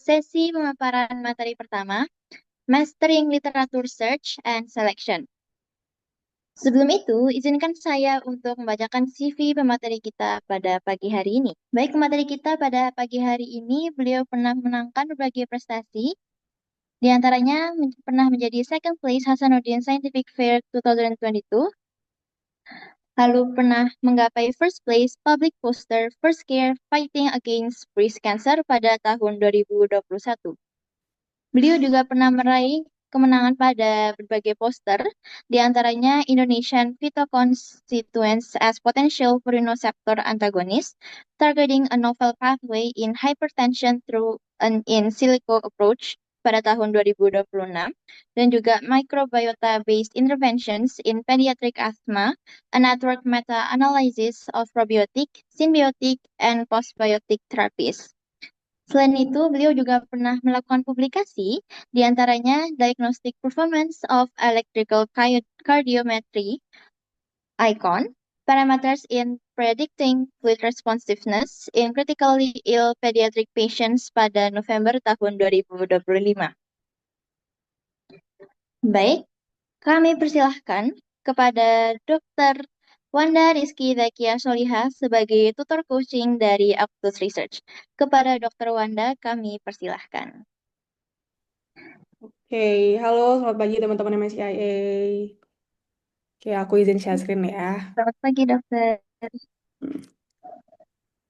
sesi pemaparan materi pertama, Mastering Literature Search and Selection. Sebelum itu, izinkan saya untuk membacakan CV pemateri kita pada pagi hari ini. Baik, pemateri kita pada pagi hari ini, beliau pernah menangkan berbagai prestasi, di antaranya pernah menjadi second place Hasanuddin Scientific Fair 2022, lalu pernah menggapai first place public poster First Care Fighting Against Breast Cancer pada tahun 2021. Beliau juga pernah meraih kemenangan pada berbagai poster, di antaranya Indonesian Phytoconstituents as Potential Purinoceptor Antagonist, Targeting a Novel Pathway in Hypertension Through an In Silico Approach pada tahun 2026, dan juga Microbiota-Based Interventions in Pediatric Asthma, a Network Meta-Analysis of Probiotic, Symbiotic, and Postbiotic Therapies. Selain itu, beliau juga pernah melakukan publikasi, di antaranya Diagnostic Performance of Electrical Cardiometry, ICON, Parameters in Predicting Fluid Responsiveness in Critically Ill Pediatric Patients pada November tahun 2025. Baik, kami persilahkan kepada Dr. Wanda Rizky Zakia Soliha sebagai tutor coaching dari Aptus Research. Kepada Dr. Wanda, kami persilahkan. Oke, halo, selamat pagi teman-teman MSCIA. Oke, aku izin share screen ya. Selamat pagi, dokter. Hmm,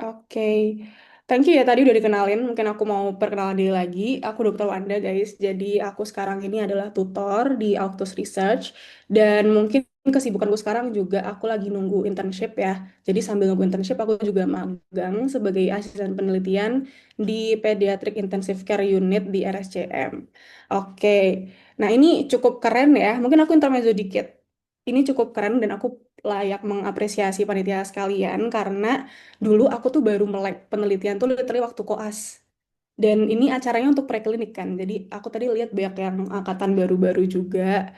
Oke, thank you ya tadi udah dikenalin. Mungkin aku mau perkenalan diri lagi. Aku Dr. Wanda, guys. Jadi aku sekarang ini adalah tutor di Auctus Research. Dan mungkin kesibukanku sekarang juga aku lagi nunggu internship ya. Jadi sambil nunggu internship aku juga magang sebagai asisten penelitian di Pediatric Intensive Care Unit di RSCM. Oke, nah ini cukup keren ya. Mungkin aku intermezzo dikit. Ini cukup keren dan aku layak mengapresiasi panitia sekalian karena dulu aku tuh baru melek penelitian tuh literally waktu koas. Dan ini acaranya untuk preklinik kan. Jadi aku tadi lihat banyak yang angkatan baru-baru juga,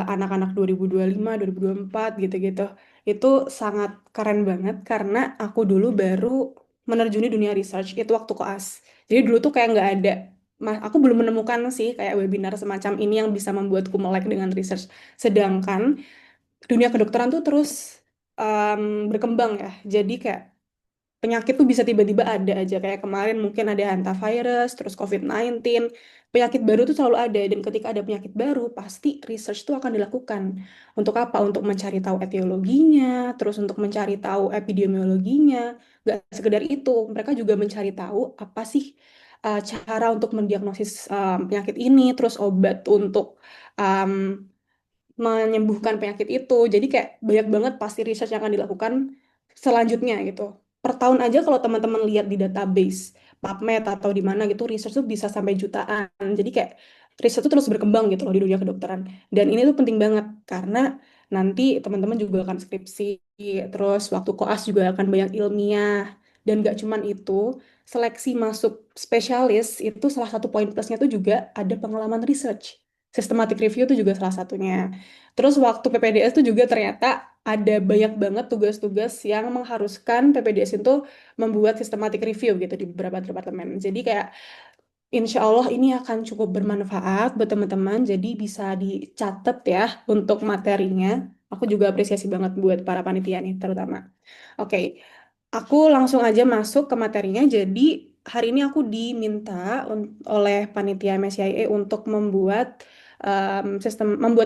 anak-anak 2025, 2024 gitu-gitu. Itu sangat keren banget karena aku dulu baru menerjuni dunia research itu waktu koas. Jadi dulu tuh kayak nggak ada, aku belum menemukan sih kayak webinar semacam ini yang bisa membuatku melek dengan research. Sedangkan dunia kedokteran tuh terus berkembang ya. Jadi kayak penyakit tuh bisa tiba-tiba ada aja. Kayak kemarin mungkin ada hantavirus, terus COVID-19. Penyakit baru tuh selalu ada. Dan ketika ada penyakit baru, pasti research tuh akan dilakukan. Untuk apa? Untuk mencari tahu etiologinya, terus untuk mencari tahu epidemiologinya. Gak sekedar itu, mereka juga mencari tahu apa sih cara untuk mendiagnosis penyakit ini, terus obat untuk um, menyembuhkan penyakit itu. Jadi kayak banyak banget pasti research yang akan dilakukan selanjutnya gitu. Per tahun aja kalau teman-teman lihat di database PubMed atau di mana gitu, research tuh bisa sampai jutaan. Jadi kayak riset tuh terus berkembang gitu loh di dunia kedokteran. Dan ini tuh penting banget karena nanti teman-teman juga akan skripsi, terus waktu koas juga akan banyak ilmiah. Dan gak cuman itu, seleksi masuk spesialis itu salah satu poin plusnya tuh juga ada pengalaman research. Systematic review itu juga salah satunya. Terus waktu PPDS itu juga ternyata ada banyak banget tugas-tugas yang mengharuskan PPDS itu membuat systematic review gitu di beberapa departemen. Jadi kayak insya Allah ini akan cukup bermanfaat buat teman-teman. Jadi bisa dicatat ya untuk materinya. Aku juga apresiasi banget buat para panitia nih terutama. Oke, aku langsung aja masuk ke materinya. Jadi hari ini aku diminta oleh panitia MSCIA untuk membuat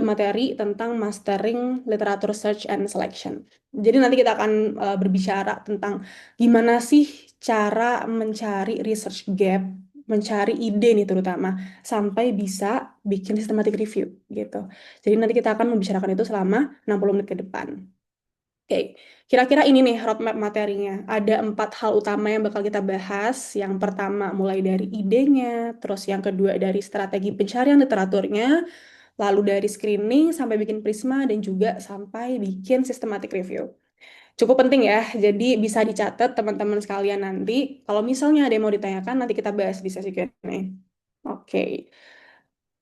materi tentang mastering literature search and selection. Jadi nanti kita akan berbicara tentang gimana sih cara mencari research gap, mencari ide nih terutama sampai bisa bikin systematic review gitu. Jadi nanti kita akan membicarakan itu selama 60 menit ke depan. Oke, kira-kira ini nih roadmap materinya. Ada 4 hal utama yang bakal kita bahas. Yang pertama mulai dari idenya, terus yang kedua dari strategi pencarian literaturnya, lalu dari screening sampai bikin prisma, dan juga sampai bikin systematic review. Cukup penting ya, jadi bisa dicatat teman-teman sekalian nanti. Kalau misalnya ada yang mau ditanyakan, nanti kita bahas di sesi Q&A. Oke.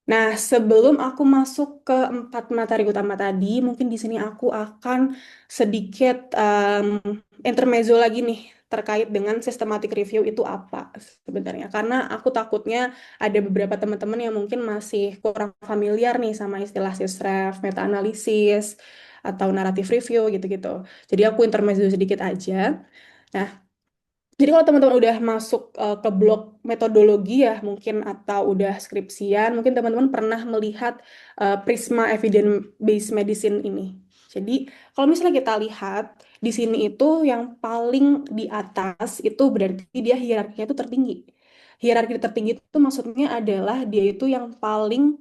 Nah, sebelum aku masuk ke 4 materi utama tadi, mungkin di sini aku akan sedikit intermezzo lagi nih terkait dengan systematic review itu apa sebenarnya. Karena aku takutnya ada beberapa teman-teman yang mungkin masih kurang familiar nih sama istilah sysref, meta-analisis, atau narrative review gitu-gitu. Jadi aku intermezzo sedikit aja. Nah, jadi kalau teman-teman udah masuk ke blok metodologi ya mungkin atau udah skripsian, mungkin teman-teman pernah melihat Prisma Evidence Based Medicine ini. Jadi kalau misalnya kita lihat di sini itu yang paling di atas itu berarti dia hierarkinya itu tertinggi. Hierarki tertinggi itu maksudnya adalah dia itu yang paling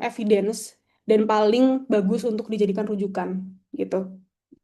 evidence dan paling bagus untuk dijadikan rujukan gitu.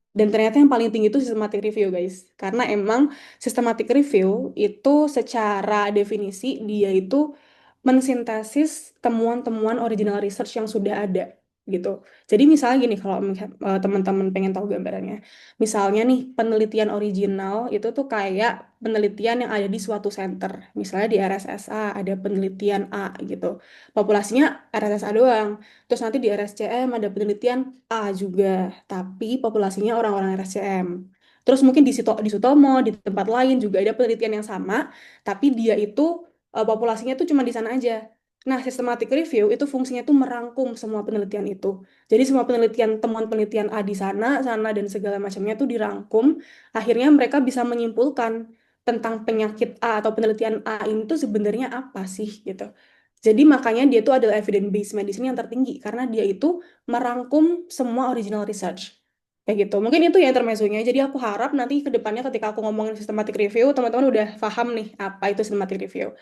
Dan ternyata yang paling tinggi itu systematic review, guys. Karena emang systematic review itu secara definisi dia itu mensintesis temuan-temuan original research yang sudah ada gitu. Jadi misalnya gini kalau teman-teman pengen tahu gambarannya. Misalnya nih penelitian original itu tuh kayak penelitian yang ada di suatu center. Misalnya di RSSA ada penelitian A gitu. Populasinya RSSA doang. Terus nanti di RSCM ada penelitian A juga, tapi populasinya orang-orang RSCM. Terus mungkin di Sutomo, di tempat lain juga ada penelitian yang sama, tapi dia itu populasinya tuh cuma di sana aja. Nah, systematic review itu fungsinya tuh merangkum semua penelitian itu. Jadi semua penelitian, temuan penelitian A di sana, sana dan segala macamnya tuh dirangkum. Akhirnya mereka bisa menyimpulkan tentang penyakit A atau penelitian A ini tuh sebenarnya apa sih gitu. Jadi makanya dia itu adalah evidence based medicine yang tertinggi karena dia itu merangkum semua original research. Kayak gitu. Mungkin itu ya intermezzonya. Jadi aku harap nanti ke depannya ketika aku ngomongin systematic review, teman-teman udah paham nih apa itu systematic review.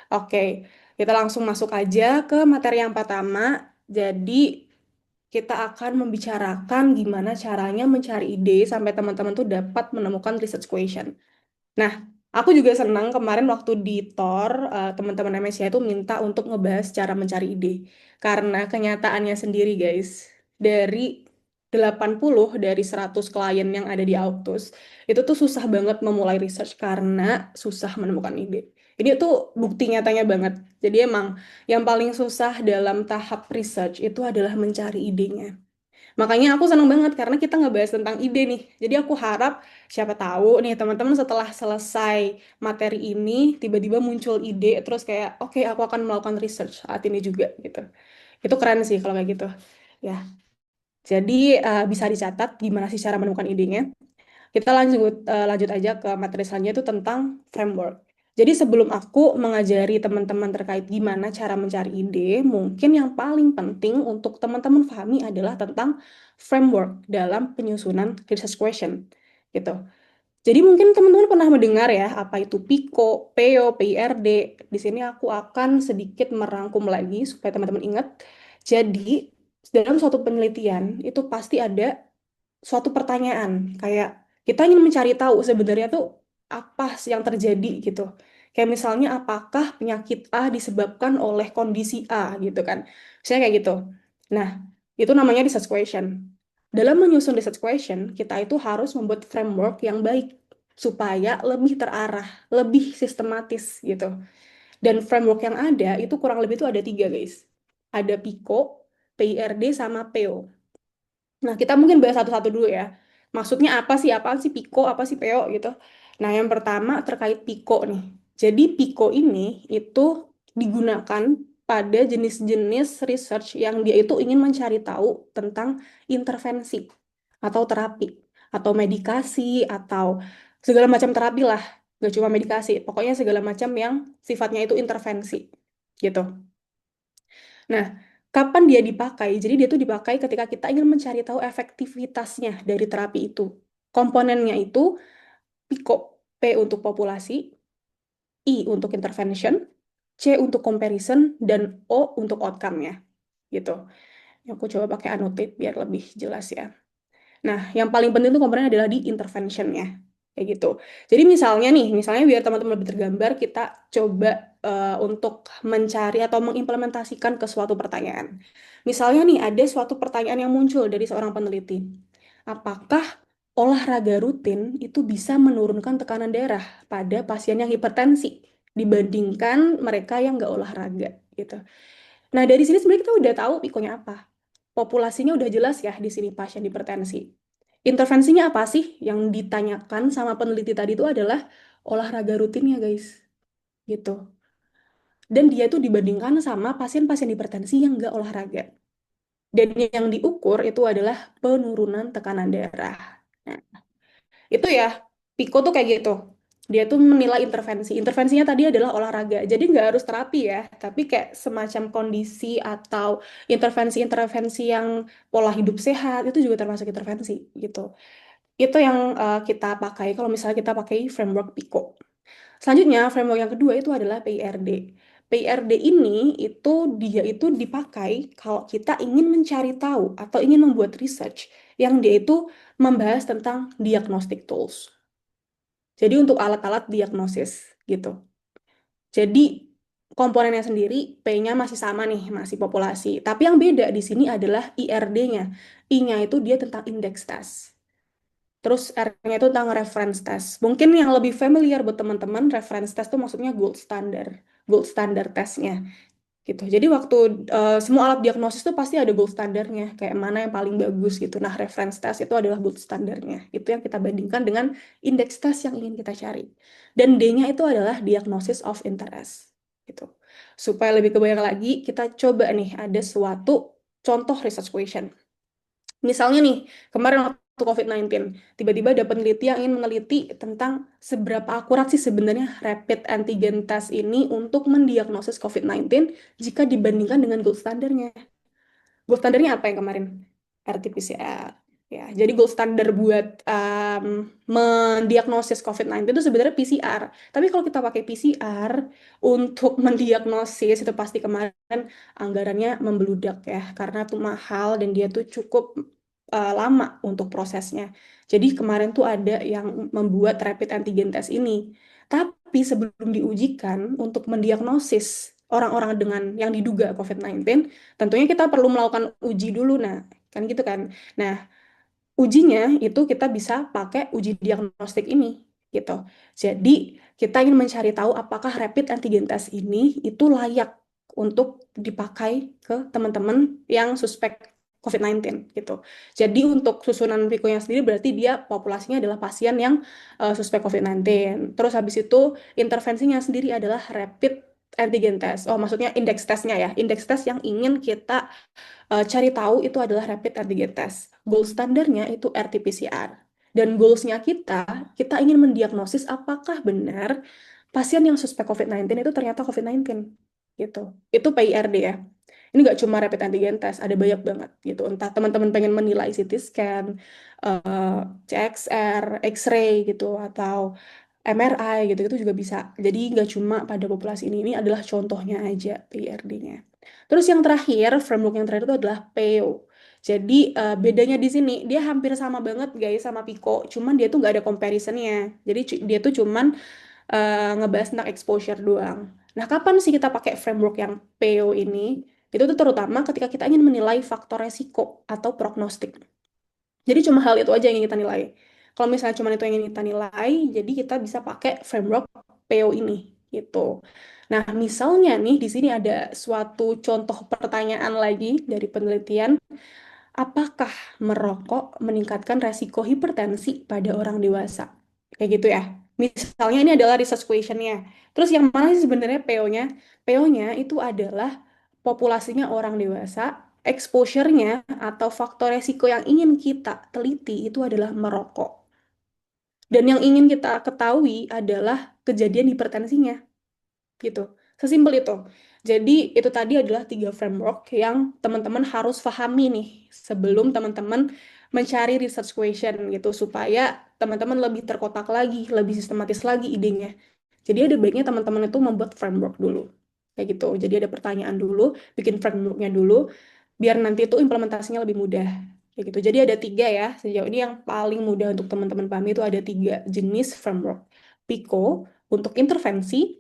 Oke, kita langsung masuk aja ke materi yang pertama. Jadi kita akan membicarakan gimana caranya mencari ide sampai teman-teman tuh dapat menemukan research question. Nah, aku juga senang kemarin waktu di TOR, teman-teman MSCI itu minta untuk ngebahas cara mencari ide. Karena kenyataannya sendiri, guys, dari 80 dari 100 klien yang ada di Autus, itu tuh susah banget memulai research karena susah menemukan ide. Ini tuh bukti nyatanya banget. Jadi emang yang paling susah dalam tahap research itu adalah mencari idenya. Makanya aku seneng banget karena kita ngebahas tentang ide nih. Jadi aku harap siapa tahu nih teman-teman setelah selesai materi ini tiba-tiba muncul ide terus kayak oke aku akan melakukan research saat ini juga gitu. Itu keren sih kalau kayak gitu. Ya. Jadi bisa dicatat gimana sih cara menemukan idenya. Kita lanjut aja ke materi selanjutnya itu tentang framework. Jadi sebelum aku mengajari teman-teman terkait gimana cara mencari ide, mungkin yang paling penting untuk teman-teman pahami adalah tentang framework dalam penyusunan research question. Gitu. Jadi mungkin teman-teman pernah mendengar ya apa itu PICO, PO, PIRD. Di sini aku akan sedikit merangkum lagi supaya teman-teman ingat. Jadi dalam suatu penelitian itu pasti ada suatu pertanyaan kayak kita ingin mencari tahu sebenarnya tuh apa sih yang terjadi gitu. Kayak misalnya apakah penyakit A disebabkan oleh kondisi A gitu kan. Misalnya kayak gitu. Nah, itu namanya research question. Dalam menyusun research question, kita itu harus membuat framework yang baik supaya lebih terarah, lebih sistematis gitu. Dan framework yang ada itu kurang lebih itu ada tiga guys. Ada PICO, PIRD, sama PO. Nah, kita mungkin bahas satu-satu dulu ya. Maksudnya apa sih? Apaan sih Pico? Apa sih PO gitu? Nah, yang pertama terkait Pico nih. Jadi Pico ini itu digunakan pada jenis-jenis research yang dia itu ingin mencari tahu tentang intervensi atau terapi atau medikasi atau segala macam terapi lah. Gak cuma medikasi, pokoknya segala macam yang sifatnya itu intervensi gitu. Nah, kapan dia dipakai? Jadi dia tuh dipakai ketika kita ingin mencari tahu efektivitasnya dari terapi itu. Komponennya itu PICO, P untuk populasi, I untuk intervention, C untuk comparison, dan O untuk outcome-nya. Gitu. Aku coba pakai annotate biar lebih jelas ya. Nah, yang paling penting itu komponen adalah di interventionnya. Kayak gitu. Jadi misalnya nih, misalnya biar teman-teman lebih tergambar, kita coba untuk mencari atau mengimplementasikan ke suatu pertanyaan. Misalnya nih, ada suatu pertanyaan yang muncul dari seorang peneliti. Apakah olahraga rutin itu bisa menurunkan tekanan darah pada pasien yang hipertensi dibandingkan mereka yang nggak olahraga gitu. Nah, dari sini sebenarnya kita udah tahu pikonya apa. Populasinya udah jelas ya di sini pasien hipertensi. Intervensinya apa sih? Yang ditanyakan sama peneliti tadi itu adalah olahraga rutinnya, guys. Gitu. Dan dia itu dibandingkan sama pasien-pasien hipertensi yang nggak olahraga. Dan yang diukur itu adalah penurunan tekanan darah. Nah, itu ya, Piko tuh kayak gitu. Dia tuh menilai intervensi. Intervensinya tadi adalah olahraga. Jadi nggak harus terapi ya, tapi kayak semacam kondisi atau intervensi-intervensi yang pola hidup sehat itu juga termasuk intervensi gitu. Itu yang kita pakai kalau misalnya kita pakai framework Pico. Selanjutnya, framework yang kedua itu adalah PIRD. PIRD ini dia itu dipakai kalau kita ingin mencari tahu atau ingin membuat research yang dia itu membahas tentang diagnostic tools. Jadi untuk alat-alat diagnosis gitu. Jadi komponennya sendiri P-nya masih sama nih, masih populasi. Tapi yang beda di sini adalah IRD-nya. I-nya itu dia tentang index test. Terus R-nya itu tentang reference test. Mungkin yang lebih familiar buat teman-teman, reference test itu maksudnya gold standard testnya gitu. Jadi waktu semua alat diagnosis itu pasti ada gold standarnya, kayak mana yang paling bagus gitu. Nah, reference test itu adalah gold standarnya. Itu yang kita bandingkan dengan indeks test yang ingin kita cari. Dan D-nya itu adalah diagnosis of interest gitu. Supaya lebih kebayang lagi, kita coba nih ada suatu contoh research question. Misalnya nih, kemarin waktu COVID-19, tiba-tiba ada peneliti yang ingin meneliti tentang seberapa akurat sih sebenarnya rapid antigen test ini untuk mendiagnosis COVID-19 jika dibandingkan dengan gold standarnya. Gold standarnya apa yang kemarin? RT-PCR. Ya, jadi gold standar buat mendiagnosis COVID-19 itu sebenarnya PCR. Tapi kalau kita pakai PCR untuk mendiagnosis itu pasti kemarin anggarannya membludak ya, karena tuh mahal dan dia tuh cukup lama untuk prosesnya. Jadi kemarin tuh ada yang membuat rapid antigen test ini. Tapi sebelum diujikan untuk mendiagnosis orang-orang dengan yang diduga COVID-19, tentunya kita perlu melakukan uji dulu, nah, kan gitu kan. Nah, ujinya itu kita bisa pakai uji diagnostik ini, gitu. Jadi, kita ingin mencari tahu apakah rapid antigen test ini itu layak untuk dipakai ke teman-teman yang suspek COVID-19 gitu. Jadi untuk susunan Pico-nya sendiri berarti dia populasinya adalah pasien yang suspek COVID-19. Terus habis itu intervensinya sendiri adalah rapid antigen test. Oh, maksudnya indeks tesnya ya. Indeks tes yang ingin kita cari tahu itu adalah rapid antigen test. Gold standarnya itu RT-PCR. Dan goalsnya kita ingin mendiagnosis apakah benar pasien yang suspek COVID-19 itu ternyata COVID-19. Gitu. Itu PIRD ya. Ini nggak cuma rapid antigen test, ada banyak banget gitu. Entah teman-teman pengen menilai CT scan, eh, CXR, X-ray gitu, atau MRI gitu, itu juga bisa. Jadi nggak cuma pada populasi ini adalah contohnya aja PIRD-nya. Terus yang terakhir, framework yang terakhir itu adalah PEO. Jadi bedanya di sini dia hampir sama banget guys sama Pico, cuman dia tuh nggak ada comparisonnya. Jadi dia tuh cuman ngebahas tentang exposure doang. Nah, kapan sih kita pakai framework yang PEO ini? Itu tuh terutama ketika kita ingin menilai faktor resiko atau prognostik. Jadi cuma hal itu aja yang ingin kita nilai. Kalau misalnya cuma itu yang ingin kita nilai, jadi kita bisa pakai framework PEO ini gitu. Nah, misalnya nih di sini ada suatu contoh pertanyaan lagi dari penelitian, apakah merokok meningkatkan resiko hipertensi pada orang dewasa? Kayak gitu ya. Misalnya ini adalah research question-nya. Terus yang mana sih sebenarnya PO-nya? PO-nya itu adalah populasinya orang dewasa, exposure-nya atau faktor resiko yang ingin kita teliti itu adalah merokok. Dan yang ingin kita ketahui adalah kejadian hipertensinya gitu. Sesimpel itu. Jadi itu tadi adalah tiga framework yang teman-teman harus pahami nih sebelum teman-teman mencari research question gitu supaya teman-teman lebih terkotak lagi, lebih sistematis lagi idenya. Jadi ada baiknya teman-teman itu membuat framework dulu. Kayak gitu. Jadi ada pertanyaan dulu, bikin frameworknya dulu, biar nanti itu implementasinya lebih mudah. Kayak gitu. Jadi ada tiga ya, sejauh ini yang paling mudah untuk teman-teman pahami itu ada tiga jenis framework. PICO untuk intervensi,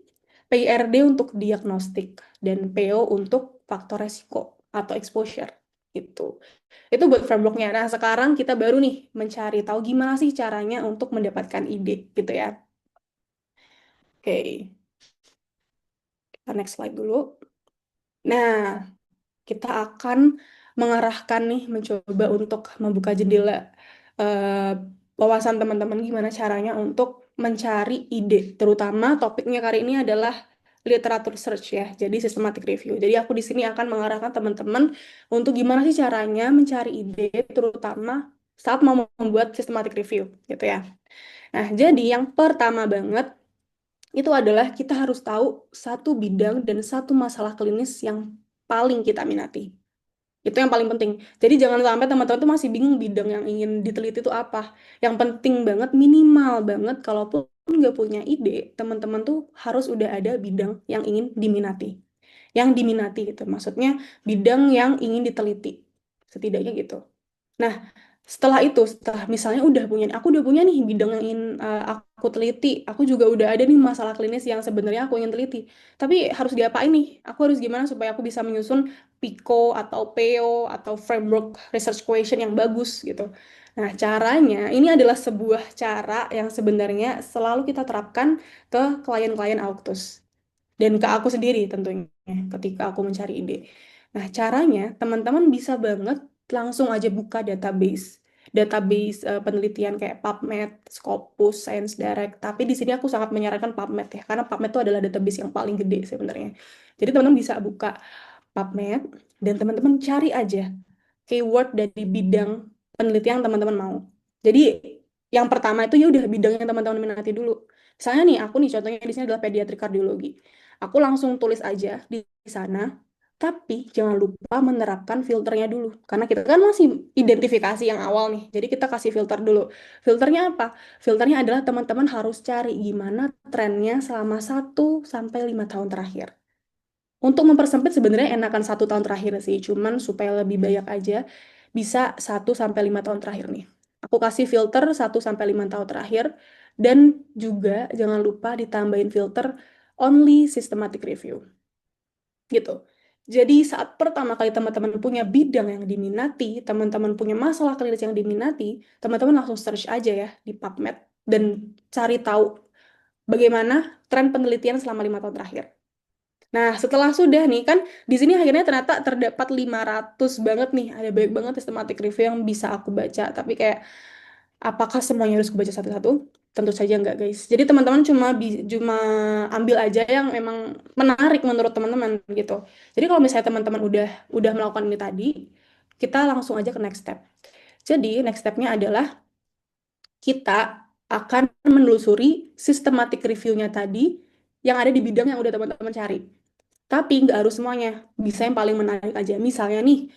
PIRD untuk diagnostik, dan PO untuk faktor resiko atau exposure. Gitu. Itu buat frameworknya. Nah, sekarang kita baru nih mencari tahu gimana sih caranya untuk mendapatkan ide gitu ya. Oke, kita next slide dulu. Nah, kita akan mengarahkan nih, mencoba untuk membuka jendela eh, wawasan teman-teman gimana caranya untuk mencari ide. Terutama topiknya kali ini adalah literatur search ya, jadi systematic review. Jadi aku di sini akan mengarahkan teman-teman untuk gimana sih caranya mencari ide, terutama saat mau membuat systematic review, gitu ya. Nah, jadi yang pertama banget itu adalah kita harus tahu satu bidang dan satu masalah klinis yang paling kita minati. Itu yang paling penting. Jadi jangan sampai teman-teman tuh masih bingung bidang yang ingin diteliti itu apa. Yang penting banget, minimal banget, kalaupun nggak punya ide, teman-teman tuh harus udah ada bidang yang ingin diminati. Yang diminati gitu. Maksudnya bidang yang ingin diteliti. Setidaknya gitu. Nah, setelah itu, setelah misalnya aku udah punya nih bidang yang ingin aku teliti, aku juga udah ada nih masalah klinis yang sebenarnya aku ingin teliti. Tapi harus diapain nih? Aku harus gimana supaya aku bisa menyusun PICO atau PEO atau framework research question yang bagus gitu. Nah, caranya ini adalah sebuah cara yang sebenarnya selalu kita terapkan ke klien-klien Auctus dan ke aku sendiri tentunya ketika aku mencari ide. Nah, caranya teman-teman bisa banget langsung aja buka database. Database penelitian kayak PubMed, Scopus, Science Direct. Tapi di sini aku sangat menyarankan PubMed ya, karena PubMed itu adalah database yang paling gede sebenarnya. Jadi teman-teman bisa buka PubMed dan teman-teman cari aja keyword dari bidang penelitian yang teman-teman mau. Jadi yang pertama itu ya udah bidang yang teman-teman minati dulu. Misalnya nih, aku nih contohnya di sini adalah pediatri kardiologi. Aku langsung tulis aja di sana, tapi jangan lupa menerapkan filternya dulu. Karena kita kan masih identifikasi yang awal nih, jadi kita kasih filter dulu. Filternya apa? Filternya adalah teman-teman harus cari gimana trennya selama 1 sampai 5 tahun terakhir. Untuk mempersempit sebenarnya enakan 1 tahun terakhir sih, cuman supaya lebih banyak aja bisa 1 sampai 5 tahun terakhir nih. Aku kasih filter 1 sampai 5 tahun terakhir dan juga jangan lupa ditambahin filter only systematic review gitu. Jadi saat pertama kali teman-teman punya bidang yang diminati, teman-teman punya masalah klinis yang diminati, teman-teman langsung search aja ya di PubMed dan cari tahu bagaimana tren penelitian selama 5 tahun terakhir. Nah, setelah sudah nih kan di sini akhirnya ternyata terdapat 500 banget nih. Ada banyak banget systematic review yang bisa aku baca, tapi kayak apakah semuanya harus aku baca satu-satu? Tentu saja enggak, guys. Jadi teman-teman cuma ambil aja yang memang menarik menurut teman-teman gitu. Jadi kalau misalnya teman-teman udah melakukan ini tadi, kita langsung aja ke next step. Jadi next stepnya adalah kita akan menelusuri systematic review-nya tadi yang ada di bidang yang udah teman-teman cari. Tapi nggak harus semuanya. Bisa yang paling menarik aja. Misalnya nih,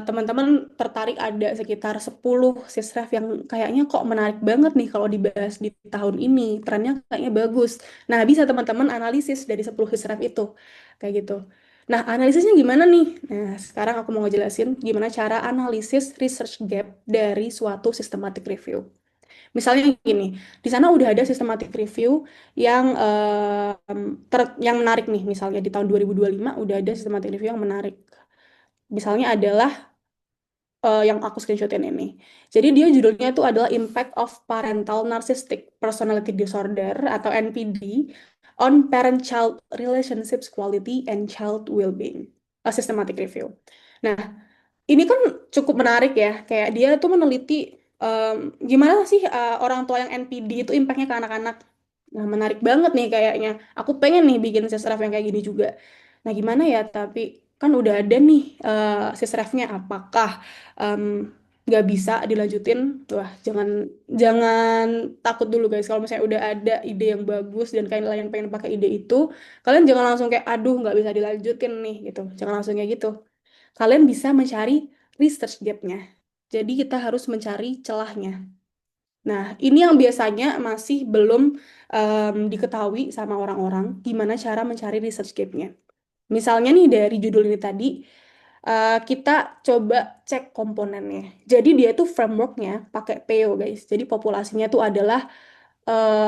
teman-teman tertarik ada sekitar 10 sisref yang kayaknya kok menarik banget nih kalau dibahas di tahun ini. Trennya kayaknya bagus. Nah, bisa teman-teman analisis dari 10 sisref itu. Kayak gitu. Nah, analisisnya gimana nih? Nah, sekarang aku mau ngejelasin gimana cara analisis research gap dari suatu systematic review. Misalnya gini, di sana udah ada systematic review yang yang menarik nih. Misalnya di tahun 2025 udah ada systematic review yang menarik. Misalnya adalah yang aku screenshotin ini. Jadi dia judulnya itu adalah Impact of Parental Narcissistic Personality Disorder atau NPD on Parent-Child Relationships Quality and Child Well-being. A systematic review. Nah, ini kan cukup menarik ya. Kayak dia tuh meneliti em, gimana sih orang tua yang NPD itu impactnya ke anak-anak. Nah, menarik banget nih kayaknya. Aku pengen nih bikin sesref yang kayak gini juga. Nah, gimana ya? Tapi kan udah ada nih sesrefnya. Apakah em, nggak bisa dilanjutin? Wah, jangan jangan takut dulu guys. Kalau misalnya udah ada ide yang bagus dan kalian pengen pakai ide itu, kalian jangan langsung kayak aduh nggak bisa dilanjutin nih gitu. Jangan langsung kayak gitu. Kalian bisa mencari research gap-nya. Jadi kita harus mencari celahnya. Nah, ini yang biasanya masih belum diketahui sama orang-orang gimana cara mencari research gap-nya. Misalnya nih dari judul ini tadi, kita coba cek komponennya. Jadi dia itu frameworknya pakai PEO guys. Jadi populasinya itu adalah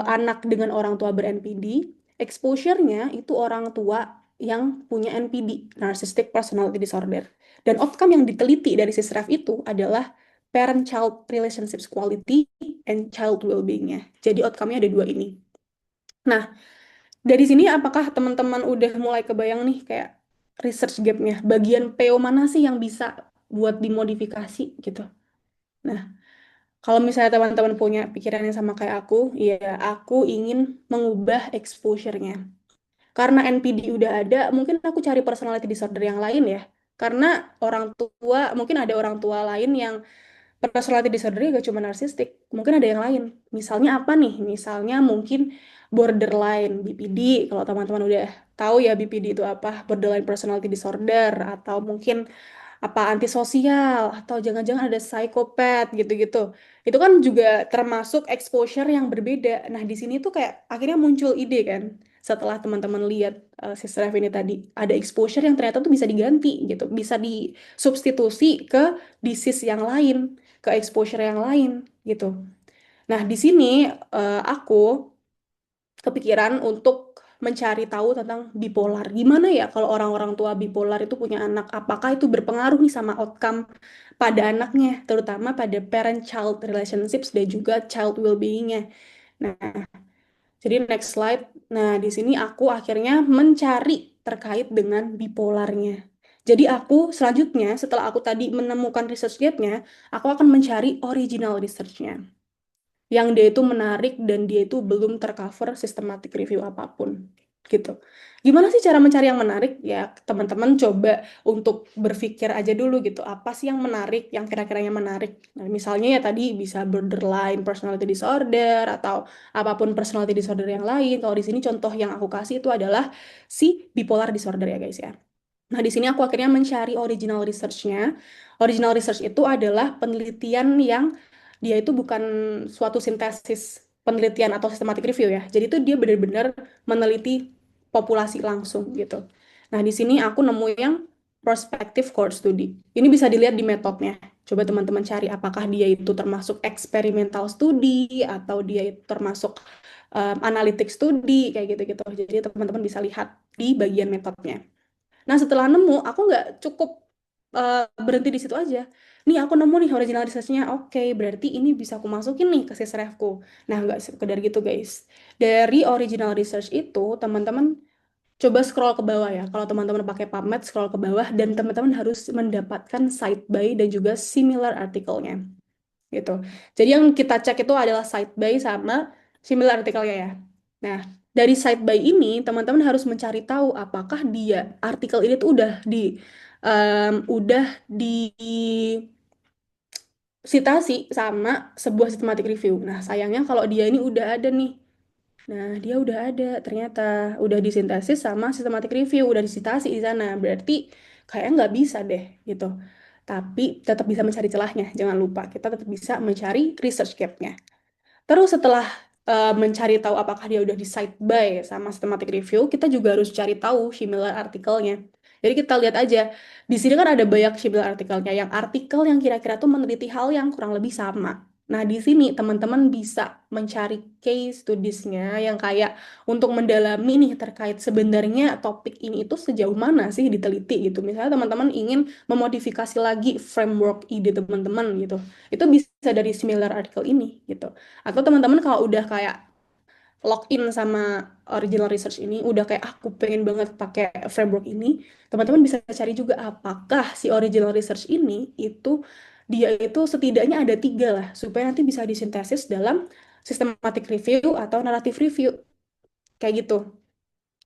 anak dengan orang tua ber-NPD, exposure-nya itu orang tua yang punya NPD, Narcissistic Personality Disorder. Dan outcome yang diteliti dari SISREF itu adalah parent-child relationships quality and child well-being-nya. Jadi outcome-nya ada dua ini. Nah, dari sini apakah teman-teman udah mulai kebayang nih kayak research gap-nya? Bagian PO mana sih yang bisa buat dimodifikasi gitu? Nah, Kalau misalnya teman-teman punya pikiran yang sama kayak aku, ya aku ingin mengubah exposure-nya. Karena NPD udah ada, mungkin aku cari personality disorder yang lain ya. Karena orang tua, mungkin ada orang tua lain yang personality disorder gak cuma narsistik, mungkin ada yang lain. Misalnya apa nih? Misalnya mungkin borderline BPD, kalau teman-teman udah tahu ya BPD itu apa, borderline personality disorder, atau mungkin apa antisosial, atau jangan-jangan ada psikopat gitu-gitu. Itu kan juga termasuk exposure yang berbeda. Nah, di sini tuh kayak akhirnya muncul ide kan, setelah teman-teman lihat Sister F ini tadi, ada exposure yang ternyata tuh bisa diganti gitu, bisa disubstitusi ke disease yang lain, ke exposure yang lain gitu. Nah, di sini aku kepikiran untuk mencari tahu tentang bipolar. Gimana ya kalau orang-orang tua bipolar itu punya anak? Apakah itu berpengaruh nih sama outcome pada anaknya, terutama pada parent-child relationships dan juga child well-being-nya. Nah, jadi next slide. Nah, di sini aku akhirnya mencari terkait dengan bipolarnya. Jadi aku selanjutnya setelah aku tadi menemukan research gap-nya, aku akan mencari original research-nya yang dia itu menarik dan dia itu belum tercover systematic review apapun gitu. Gimana sih cara mencari yang menarik? Ya, teman-teman coba untuk berpikir aja dulu gitu. Apa sih yang menarik, yang kira-kiranya menarik? Nah, misalnya ya tadi bisa borderline personality disorder atau apapun personality disorder yang lain. Kalau di sini contoh yang aku kasih itu adalah si bipolar disorder ya guys ya. Nah, di sini aku akhirnya mencari original research-nya. Original research itu adalah penelitian yang dia itu bukan suatu sintesis penelitian atau systematic review ya. Jadi itu dia benar-benar meneliti populasi langsung gitu. Nah, di sini aku nemu yang prospective cohort study. Ini bisa dilihat di metodenya. Coba teman-teman cari apakah dia itu termasuk experimental study atau dia itu termasuk analytic study kayak gitu-gitu. Jadi teman-teman bisa lihat di bagian metodenya. Nah, setelah nemu, aku nggak cukup berhenti di situ aja. Nih, aku nemu nih original research-nya. Oke, berarti ini bisa aku masukin nih ke sisrefku. Nah, nggak sekedar gitu, guys. Dari original research itu, teman-teman coba scroll ke bawah ya. Kalau teman-teman pakai PubMed, scroll ke bawah. Dan teman-teman harus mendapatkan site by dan juga similar artikelnya gitu. Jadi yang kita cek itu adalah site by sama similar artikelnya ya. Nah, dari site by ini teman-teman harus mencari tahu apakah dia artikel ini tuh udah disitasi sama sebuah systematic review. Nah, sayangnya kalau dia ini udah ada nih. Nah, dia udah ada ternyata udah disintesis sama systematic review, udah disitasi di sana. Berarti kayaknya nggak bisa deh gitu. Tapi tetap bisa mencari celahnya. Jangan lupa, kita tetap bisa mencari research gap-nya. Terus setelah mencari tahu apakah dia udah di site by sama systematic review, kita juga harus cari tahu similar artikelnya. Jadi kita lihat aja, di sini kan ada banyak similar artikelnya, yang artikel yang kira-kira tuh meneliti hal yang kurang lebih sama. Nah, di sini teman-teman bisa mencari case studies-nya yang kayak untuk mendalami nih terkait sebenarnya topik ini itu sejauh mana sih diteliti gitu. Misalnya teman-teman ingin memodifikasi lagi framework ide teman-teman gitu. Itu bisa dari similar artikel ini gitu. Atau teman-teman kalau udah kayak login sama original research ini, udah kayak aku pengen banget pakai framework ini, teman-teman bisa cari juga apakah si original research ini itu dia itu setidaknya ada tiga lah, supaya nanti bisa disintesis dalam systematic review atau narrative review, kayak gitu.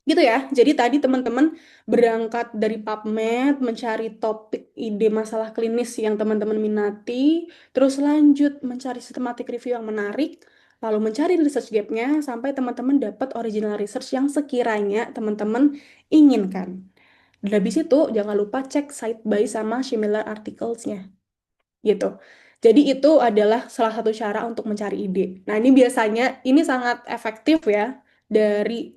Gitu ya. Jadi tadi teman-teman berangkat dari PubMed, mencari topik ide masalah klinis yang teman-teman minati, terus lanjut mencari systematic review yang menarik, lalu mencari research gap-nya sampai teman-teman dapat original research yang sekiranya teman-teman inginkan. Dan habis itu jangan lupa cek site by sama similar articles-nya gitu. Jadi itu adalah salah satu cara untuk mencari ide. Nah, ini biasanya ini sangat efektif ya dari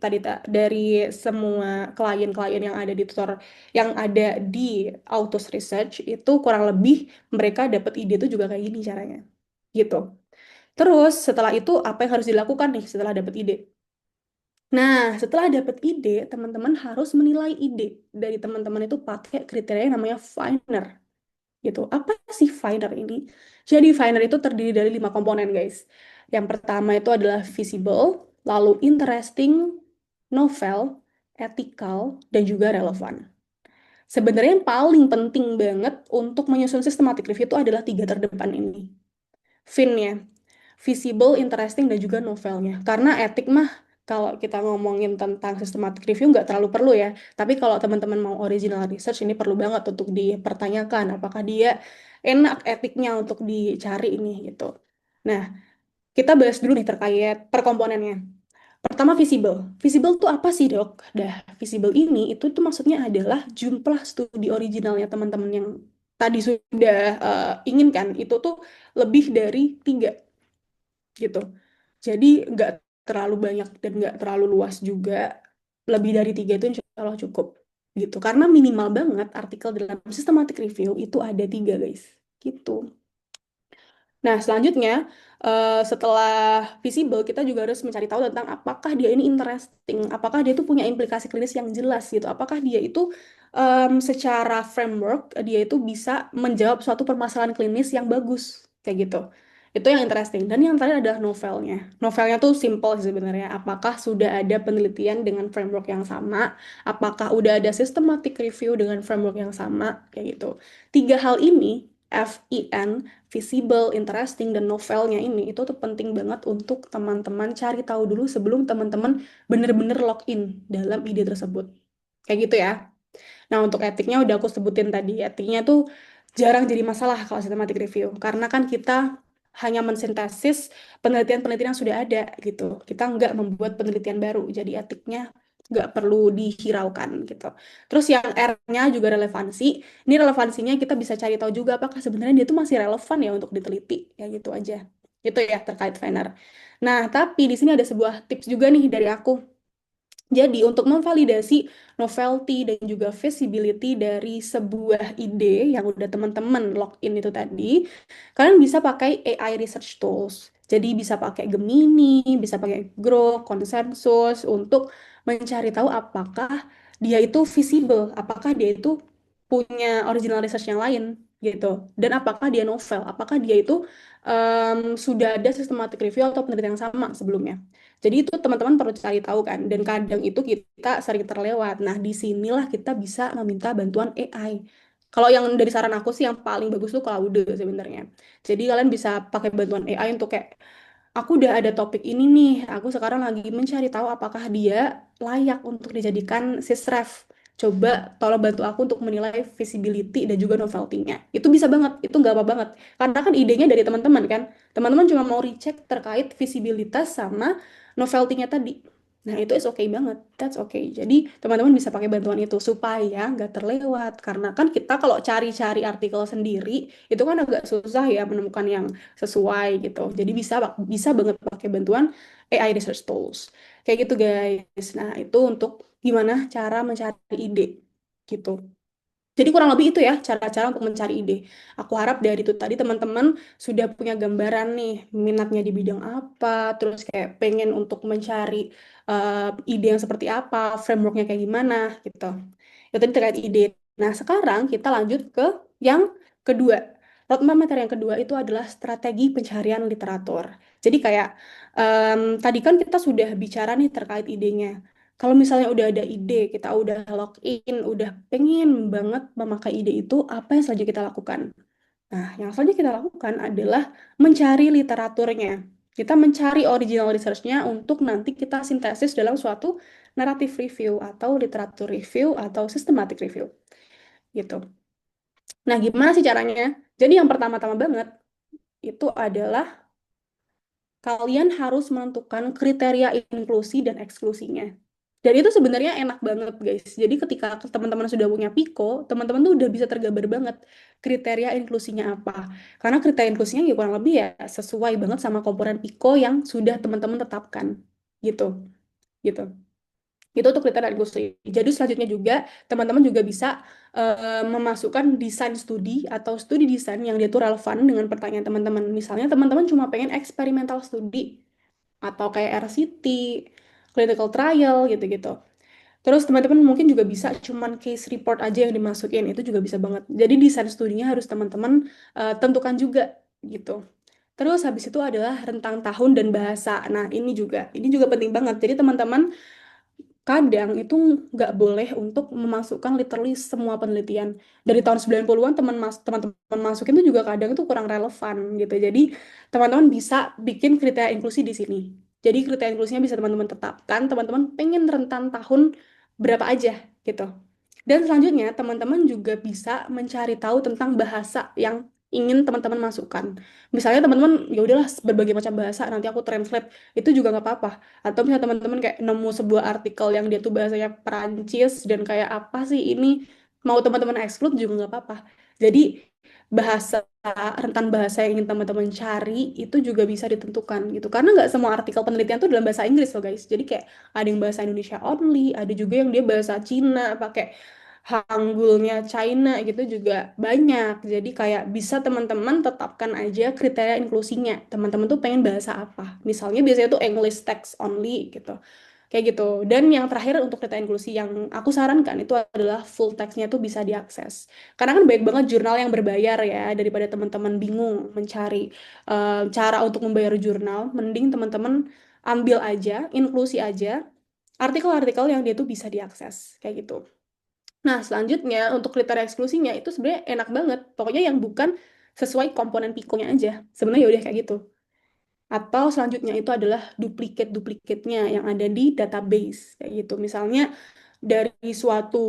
dari semua klien-klien yang ada di tutor yang ada di Autos Research itu kurang lebih mereka dapat ide itu juga kayak gini caranya. Gitu. Terus setelah itu apa yang harus dilakukan nih setelah dapat ide? Nah, setelah dapat ide, teman-teman harus menilai ide dari teman-teman itu pakai kriteria yang namanya Finer gitu. Apa sih Finder ini? Jadi Finder itu terdiri dari 5 komponen, guys. Yang pertama itu adalah visible, lalu interesting, novel, ethical, dan juga relevan. Sebenarnya yang paling penting banget untuk menyusun systematic review itu adalah tiga terdepan ini. fin ya, visible, interesting, dan juga novelnya. Karena etik mah kalau kita ngomongin tentang systematic review nggak terlalu perlu ya. Tapi kalau teman-teman mau original research ini perlu banget untuk dipertanyakan apakah dia enak etiknya untuk dicari ini gitu. Nah, kita bahas dulu nih terkait per komponennya. Pertama visible. Visible tuh apa sih dok? Dah, visible ini itu tuh maksudnya adalah jumlah studi originalnya teman-teman yang tadi sudah inginkan itu tuh lebih dari 3 gitu. Jadi nggak terlalu banyak dan nggak terlalu luas juga. Lebih dari 3 itu insya Allah cukup gitu. Karena minimal banget artikel dalam systematic review itu ada 3 guys. Gitu. Nah, selanjutnya setelah visible kita juga harus mencari tahu tentang apakah dia ini interesting, apakah dia itu punya implikasi klinis yang jelas gitu, apakah dia itu secara framework dia itu bisa menjawab suatu permasalahan klinis yang bagus kayak gitu. Itu yang interesting. Dan yang terakhir adalah novelnya. Novelnya tuh simple sih sebenarnya. Apakah sudah ada penelitian dengan framework yang sama? Apakah udah ada systematic review dengan framework yang sama? Kayak gitu. Tiga hal ini, FEN, visible, interesting, dan novelnya ini itu tuh penting banget untuk teman-teman cari tahu dulu sebelum teman-teman bener-bener login dalam ide tersebut. Kayak gitu ya. Nah, untuk etiknya udah aku sebutin tadi. Etiknya tuh jarang jadi masalah kalau systematic review. Karena kan kita hanya mensintesis penelitian-penelitian yang sudah ada gitu. Kita nggak membuat penelitian baru. Jadi etiknya nggak perlu dihiraukan gitu. Terus yang R-nya juga relevansi. Ini relevansinya kita bisa cari tahu juga apakah sebenarnya dia tuh masih relevan ya untuk diteliti. Ya gitu aja. Itu ya terkait Venner. Nah, tapi di sini ada sebuah tips juga nih dari aku. Jadi, untuk memvalidasi novelty dan juga feasibility dari sebuah ide yang udah teman-teman login itu tadi, kalian bisa pakai AI research tools. Jadi, bisa pakai Gemini, bisa pakai Grok, Consensus untuk mencari tahu apakah dia itu visible, apakah dia itu punya original research yang lain gitu. Dan apakah dia novel, apakah dia itu sudah ada systematic review atau penelitian yang sama sebelumnya. Jadi itu teman-teman perlu cari tahu kan. Dan kadang itu kita sering terlewat. Nah, disinilah kita bisa meminta bantuan AI. Kalau yang dari saran aku sih yang paling bagus tuh Claude sebenarnya. Jadi kalian bisa pakai bantuan AI untuk kayak aku udah ada topik ini nih. Aku sekarang lagi mencari tahu apakah dia layak untuk dijadikan sysref. Coba tolong bantu aku untuk menilai visibility dan juga novelty-nya. Itu bisa banget, itu nggak apa banget. Karena kan idenya dari teman-teman kan. Teman-teman cuma mau recheck terkait visibilitas sama novelty-nya tadi. Nah, itu is okay banget. That's okay. Jadi, teman-teman bisa pakai bantuan itu supaya nggak terlewat. Karena kan kita kalau cari-cari artikel sendiri, itu kan agak susah ya menemukan yang sesuai gitu. Jadi bisa bisa banget pakai bantuan AI research tools. Kayak gitu guys. Nah, itu untuk gimana cara mencari ide gitu. Jadi kurang lebih itu ya cara-cara untuk mencari ide. Aku harap dari itu tadi teman-teman sudah punya gambaran nih minatnya di bidang apa, terus kayak pengen untuk mencari ide yang seperti apa, frameworknya kayak gimana gitu. Itu tadi terkait ide. Nah sekarang kita lanjut ke yang kedua. Roadmap materi yang kedua itu adalah strategi pencarian literatur. Jadi kayak tadi kan kita sudah bicara nih terkait idenya. Kalau misalnya udah ada ide, kita udah login, udah pengen banget memakai ide itu, apa yang selanjutnya kita lakukan? Nah, yang selanjutnya kita lakukan adalah mencari literaturnya. Kita mencari original research-nya untuk nanti kita sintesis dalam suatu narrative review atau literatur review atau systematic review gitu. Nah, gimana sih caranya? Jadi yang pertama-tama banget itu adalah kalian harus menentukan kriteria inklusi dan eksklusinya. Dan itu sebenarnya enak banget, guys. Jadi ketika teman-teman sudah punya Piko, teman-teman tuh udah bisa tergambar banget kriteria inklusinya apa. Karena kriteria inklusinya ya kurang lebih ya sesuai banget sama komponen Piko yang sudah teman-teman tetapkan. Gitu. Gitu. Itu untuk kriteria inklusi. Jadi selanjutnya juga teman-teman juga bisa memasukkan desain studi atau studi desain yang dia tuh relevan dengan pertanyaan teman-teman. Misalnya teman-teman cuma pengen eksperimental studi atau kayak RCT, clinical trial gitu-gitu. Terus teman-teman mungkin juga bisa cuman case report aja yang dimasukin, itu juga bisa banget. Jadi desain studinya harus teman-teman tentukan juga gitu. Terus habis itu adalah rentang tahun dan bahasa. Nah, ini juga penting banget. Jadi teman-teman kadang itu nggak boleh untuk memasukkan literally semua penelitian. Dari tahun 90-an teman-teman masukin itu juga kadang itu kurang relevan gitu. Jadi teman-teman bisa bikin kriteria inklusi di sini. Jadi kriteria inklusinya bisa teman-teman tetapkan, teman-teman pengen rentan tahun berapa aja gitu. Dan selanjutnya teman-teman juga bisa mencari tahu tentang bahasa yang ingin teman-teman masukkan. Misalnya teman-teman ya udahlah berbagai macam bahasa nanti aku translate itu juga nggak apa-apa. Atau misalnya teman-teman kayak nemu sebuah artikel yang dia tuh bahasanya Perancis dan kayak apa sih ini mau teman-teman exclude juga nggak apa-apa. Jadi bahasa rentan bahasa yang ingin teman-teman cari itu juga bisa ditentukan gitu. Karena nggak semua artikel penelitian tuh dalam bahasa Inggris loh guys. Jadi kayak ada yang bahasa Indonesia only, ada juga yang dia bahasa Cina pakai Hanggulnya China gitu juga banyak. Jadi kayak bisa teman-teman tetapkan aja kriteria inklusinya. Teman-teman tuh pengen bahasa apa. Misalnya biasanya tuh English text only gitu. Kayak gitu. Dan yang terakhir untuk kriteria inklusi yang aku sarankan itu adalah full textnya tuh bisa diakses. Karena kan banyak banget jurnal yang berbayar ya, daripada teman-teman bingung mencari cara untuk membayar jurnal, mending teman-teman ambil aja, inklusi aja, artikel-artikel yang dia tuh bisa diakses. Kayak gitu. Nah, selanjutnya untuk kriteria eksklusinya itu sebenarnya enak banget. Pokoknya yang bukan sesuai komponen pikonya aja. Sebenarnya ya udah kayak gitu. Atau selanjutnya itu adalah duplikat-duplikatnya yang ada di database. Kayak gitu. Misalnya dari suatu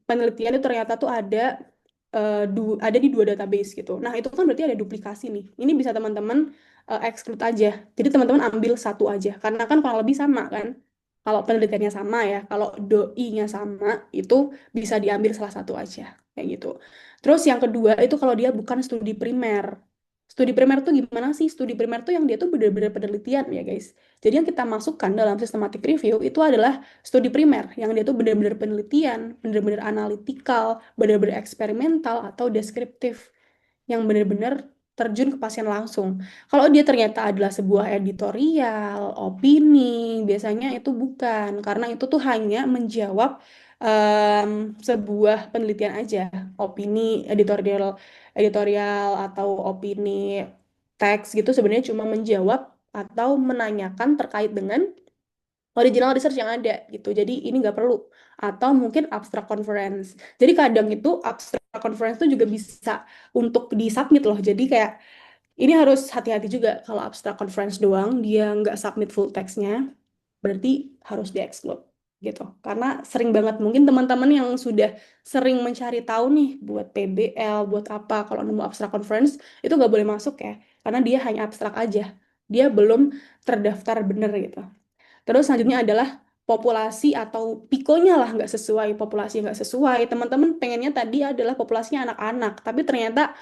penelitian itu ternyata tuh ada di dua database gitu. Nah, itu kan berarti ada duplikasi nih. Ini bisa teman-teman exclude aja. Jadi teman-teman ambil satu aja. Karena kan kurang lebih sama kan. Kalau penelitiannya sama ya, kalau doi-nya sama, itu bisa diambil salah satu aja. Kayak gitu. Terus yang kedua itu kalau dia bukan studi primer. Studi primer tuh gimana sih? Studi primer tuh yang dia tuh benar-benar penelitian ya guys. Jadi yang kita masukkan dalam systematic review itu adalah studi primer yang dia tuh benar-benar penelitian, benar-benar analitikal, benar-benar eksperimental atau deskriptif yang benar-benar terjun ke pasien langsung. Kalau dia ternyata adalah sebuah editorial, opini, biasanya itu bukan karena itu tuh hanya menjawab sebuah penelitian aja, opini editorial editorial atau opini teks gitu sebenarnya cuma menjawab atau menanyakan terkait dengan original research yang ada gitu. Jadi ini nggak perlu. Atau mungkin abstract conference. Jadi kadang itu abstract conference itu juga bisa untuk disubmit loh. Jadi kayak ini harus hati-hati juga kalau abstract conference doang dia nggak submit full text-nya, berarti harus di-exclude gitu. Karena sering banget mungkin teman-teman yang sudah sering mencari tahu nih buat PBL, buat apa kalau nemu abstract conference itu nggak boleh masuk ya. Karena dia hanya abstrak aja. Dia belum terdaftar bener gitu. Terus selanjutnya adalah populasi atau pikonya lah nggak sesuai, populasi nggak sesuai. Teman-teman pengennya tadi adalah populasinya anak-anak, tapi ternyata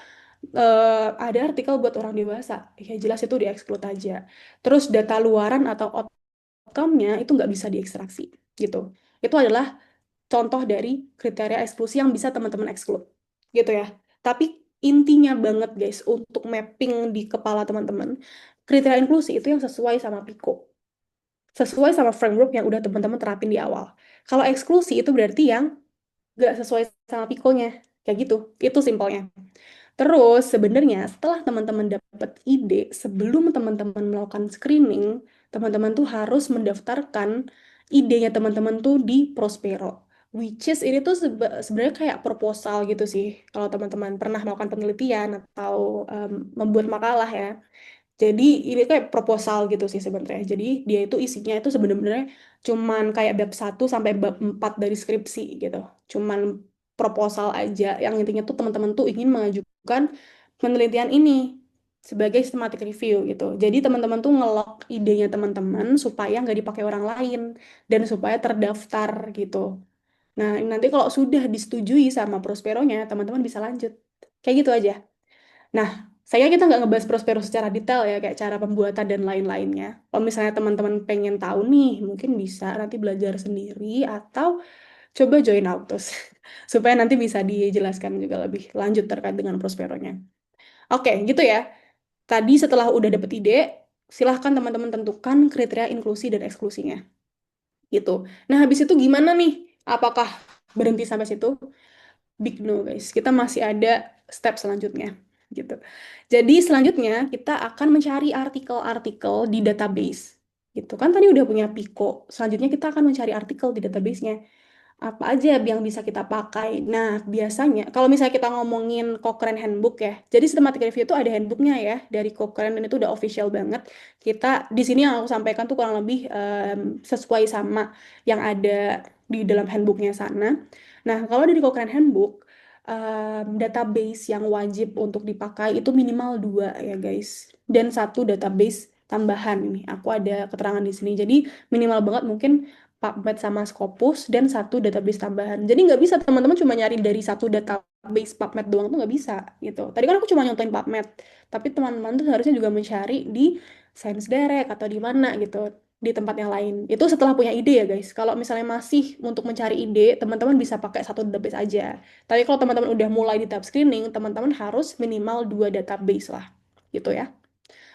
ada artikel buat orang dewasa. Ya jelas itu di-exclude aja. Terus data luaran atau outcome-nya itu nggak bisa diekstraksi gitu. Itu adalah contoh dari kriteria eksklusi yang bisa teman-teman exclude gitu ya. Tapi intinya banget guys untuk mapping di kepala teman-teman, kriteria inklusi itu yang sesuai sama Piko sesuai sama framework yang udah teman-teman terapin di awal. Kalau eksklusi itu berarti yang nggak sesuai sama pikonya. Kayak gitu. Itu simpelnya. Terus sebenarnya setelah teman-teman dapat ide, sebelum teman-teman melakukan screening, teman-teman tuh harus mendaftarkan idenya teman-teman tuh di Prospero. Which is ini tuh sebenarnya kayak proposal gitu sih. Kalau teman-teman pernah melakukan penelitian atau membuat makalah ya. Jadi ini kayak proposal gitu sih sebenarnya. Jadi dia itu isinya itu sebenarnya cuman kayak bab 1 sampai bab 4 dari skripsi gitu. Cuman proposal aja yang intinya tuh teman-teman tuh ingin mengajukan penelitian ini sebagai systematic review gitu. Jadi teman-teman tuh ngelok idenya teman-teman supaya nggak dipakai orang lain dan supaya terdaftar gitu. Nah, nanti kalau sudah disetujui sama Prosperonya, teman-teman bisa lanjut. Kayak gitu aja. Nah, saya kita nggak ngebahas Prospero secara detail ya, kayak cara pembuatan dan lain-lainnya. Kalau misalnya teman-teman pengen tahu nih, mungkin bisa nanti belajar sendiri atau coba join Autos supaya nanti bisa dijelaskan juga lebih lanjut terkait dengan Prosperonya. Oke, gitu ya. Tadi setelah udah dapet ide, silahkan teman-teman tentukan kriteria inklusi dan eksklusinya. Gitu. Nah, habis itu gimana nih? Apakah berhenti sampai situ? Big no guys, kita masih ada step selanjutnya gitu. Jadi selanjutnya kita akan mencari artikel-artikel di database gitu kan. Tadi udah punya Pico, selanjutnya kita akan mencari artikel di database-nya apa aja yang bisa kita pakai. Nah, biasanya kalau misalnya kita ngomongin Cochrane Handbook ya, jadi systematic review itu ada handbooknya ya dari Cochrane dan itu udah official banget. Kita di sini yang aku sampaikan tuh kurang lebih sesuai sama yang ada di dalam handbooknya sana. Nah, kalau dari Cochrane Handbook, database yang wajib untuk dipakai itu minimal dua ya guys, dan satu database tambahan ini. Aku ada keterangan di sini. Jadi minimal banget mungkin PubMed sama Scopus dan satu database tambahan. Jadi nggak bisa teman-teman cuma nyari dari satu database PubMed doang tuh nggak bisa gitu. Tadi kan aku cuma nyontoin PubMed, tapi teman-teman tuh harusnya juga mencari di Science Direct atau di mana gitu, di tempat yang lain. Itu setelah punya ide ya guys. Kalau misalnya masih untuk mencari ide, teman-teman bisa pakai satu database aja. Tapi kalau teman-teman udah mulai di tahap screening, teman-teman harus minimal dua database lah gitu ya.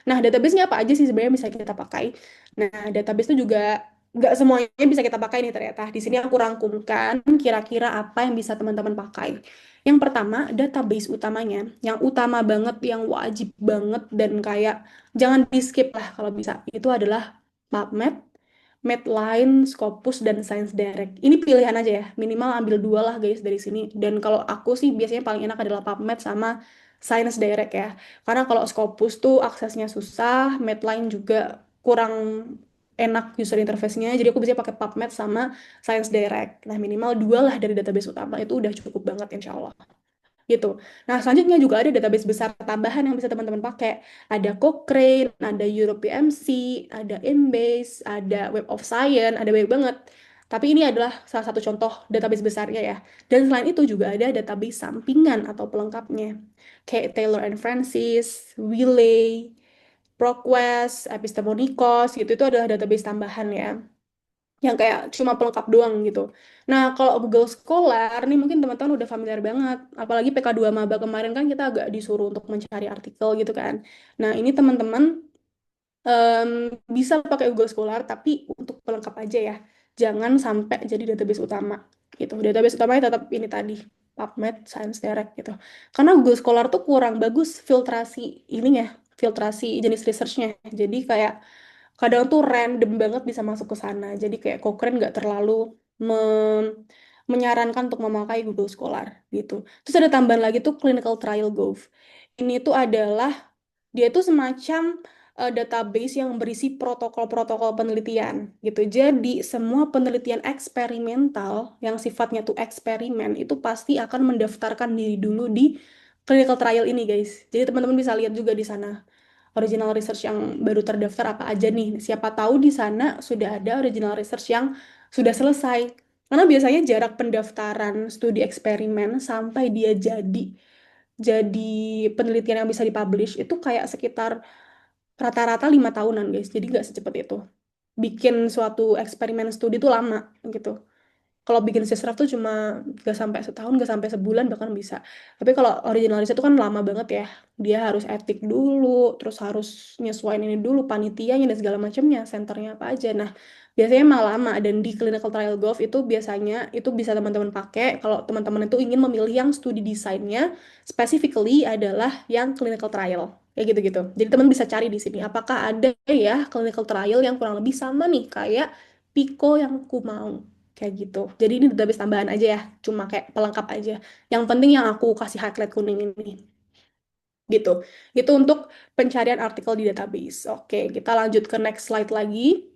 Nah, database-nya apa aja sih sebenarnya bisa kita pakai? Nah, database itu juga nggak semuanya bisa kita pakai nih ternyata. Di sini aku rangkumkan kira-kira apa yang bisa teman-teman pakai. Yang pertama, database utamanya. Yang utama banget, yang wajib banget, dan kayak jangan di-skip lah kalau bisa. Itu adalah PubMed, Medline, Scopus, dan Science Direct. Ini pilihan aja ya. Minimal ambil dua lah guys dari sini. Dan kalau aku sih biasanya paling enak adalah PubMed sama Science Direct ya. Karena kalau Scopus tuh aksesnya susah, Medline juga kurang enak user interface-nya. Jadi aku bisa pakai PubMed sama Science Direct. Nah, minimal dua lah dari database utama itu udah cukup banget insya Allah. Gitu. Nah, selanjutnya juga ada database besar tambahan yang bisa teman-teman pakai. Ada Cochrane, ada EuroPMC, ada Embase, ada Web of Science, ada banyak banget. Tapi ini adalah salah satu contoh database besarnya ya. Dan selain itu juga ada database sampingan atau pelengkapnya. Kayak Taylor and Francis, Wiley, ProQuest, Epistemonikos, gitu. Itu adalah database tambahan ya yang kayak cuma pelengkap doang gitu. Nah, kalau Google Scholar nih mungkin teman-teman udah familiar banget. Apalagi PK2 Maba kemarin kan kita agak disuruh untuk mencari artikel gitu kan. Nah, ini teman-teman em, bisa pakai Google Scholar tapi untuk pelengkap aja ya. Jangan sampai jadi database utama gitu. Database utamanya tetap ini tadi, PubMed, Science Direct gitu. Karena Google Scholar tuh kurang bagus filtrasi ininya, filtrasi jenis researchnya. Jadi kayak kadang tuh random banget bisa masuk ke sana. Jadi kayak Cochrane nggak terlalu me- menyarankan untuk memakai Google Scholar gitu. Terus ada tambahan lagi tuh Clinical Trial Gov. Ini tuh adalah dia tuh semacam database yang berisi protokol-protokol penelitian gitu. Jadi semua penelitian eksperimental yang sifatnya tuh eksperimen itu pasti akan mendaftarkan diri dulu di clinical trial ini guys. Jadi teman-teman bisa lihat juga di sana original research yang baru terdaftar apa aja nih. Siapa tahu di sana sudah ada original research yang sudah selesai. Karena biasanya jarak pendaftaran studi eksperimen sampai dia jadi penelitian yang bisa dipublish itu kayak sekitar rata-rata 5 tahunan guys. Jadi nggak secepat itu. Bikin suatu eksperimen studi itu lama gitu. Kalau bikin sisraf tuh cuma gak sampai setahun, gak sampai sebulan bahkan bisa. Tapi kalau original riset itu kan lama banget ya. Dia harus etik dulu, terus harus nyesuaiin ini dulu, panitianya dan segala macamnya, senternya apa aja. Nah, biasanya emang lama dan di clinical trial gov itu biasanya itu bisa teman-teman pakai kalau teman-teman itu ingin memilih yang studi desainnya specifically adalah yang clinical trial. Kayak gitu-gitu. Jadi teman bisa cari di sini apakah ada ya clinical trial yang kurang lebih sama nih kayak Pico yang aku mau kayak gitu. Jadi ini database tambahan aja ya, cuma kayak pelengkap aja. Yang penting yang aku kasih highlight kuning ini gitu. Itu untuk pencarian artikel di database. Oke, kita lanjut ke next slide lagi.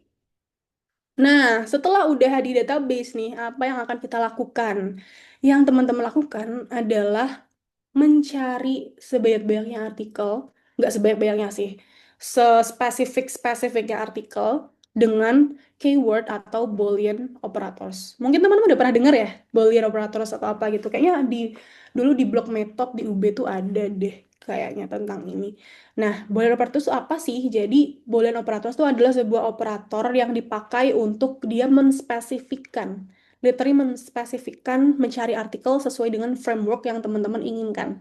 Nah, setelah udah di database nih, apa yang akan kita lakukan? Yang teman-teman lakukan adalah mencari sebanyak-banyaknya artikel, nggak sebanyak-banyaknya sih, sespesifik-spesifiknya artikel dengan keyword atau Boolean operators. Mungkin teman-teman udah pernah dengar ya, Boolean operators atau apa gitu. Kayaknya dulu di blog Metop di UB tuh ada deh kayaknya tentang ini. Nah, Boolean operators itu apa sih? Jadi, Boolean operators itu adalah sebuah operator yang dipakai untuk dia menspesifikkan literally menspesifikkan mencari artikel sesuai dengan framework yang teman-teman inginkan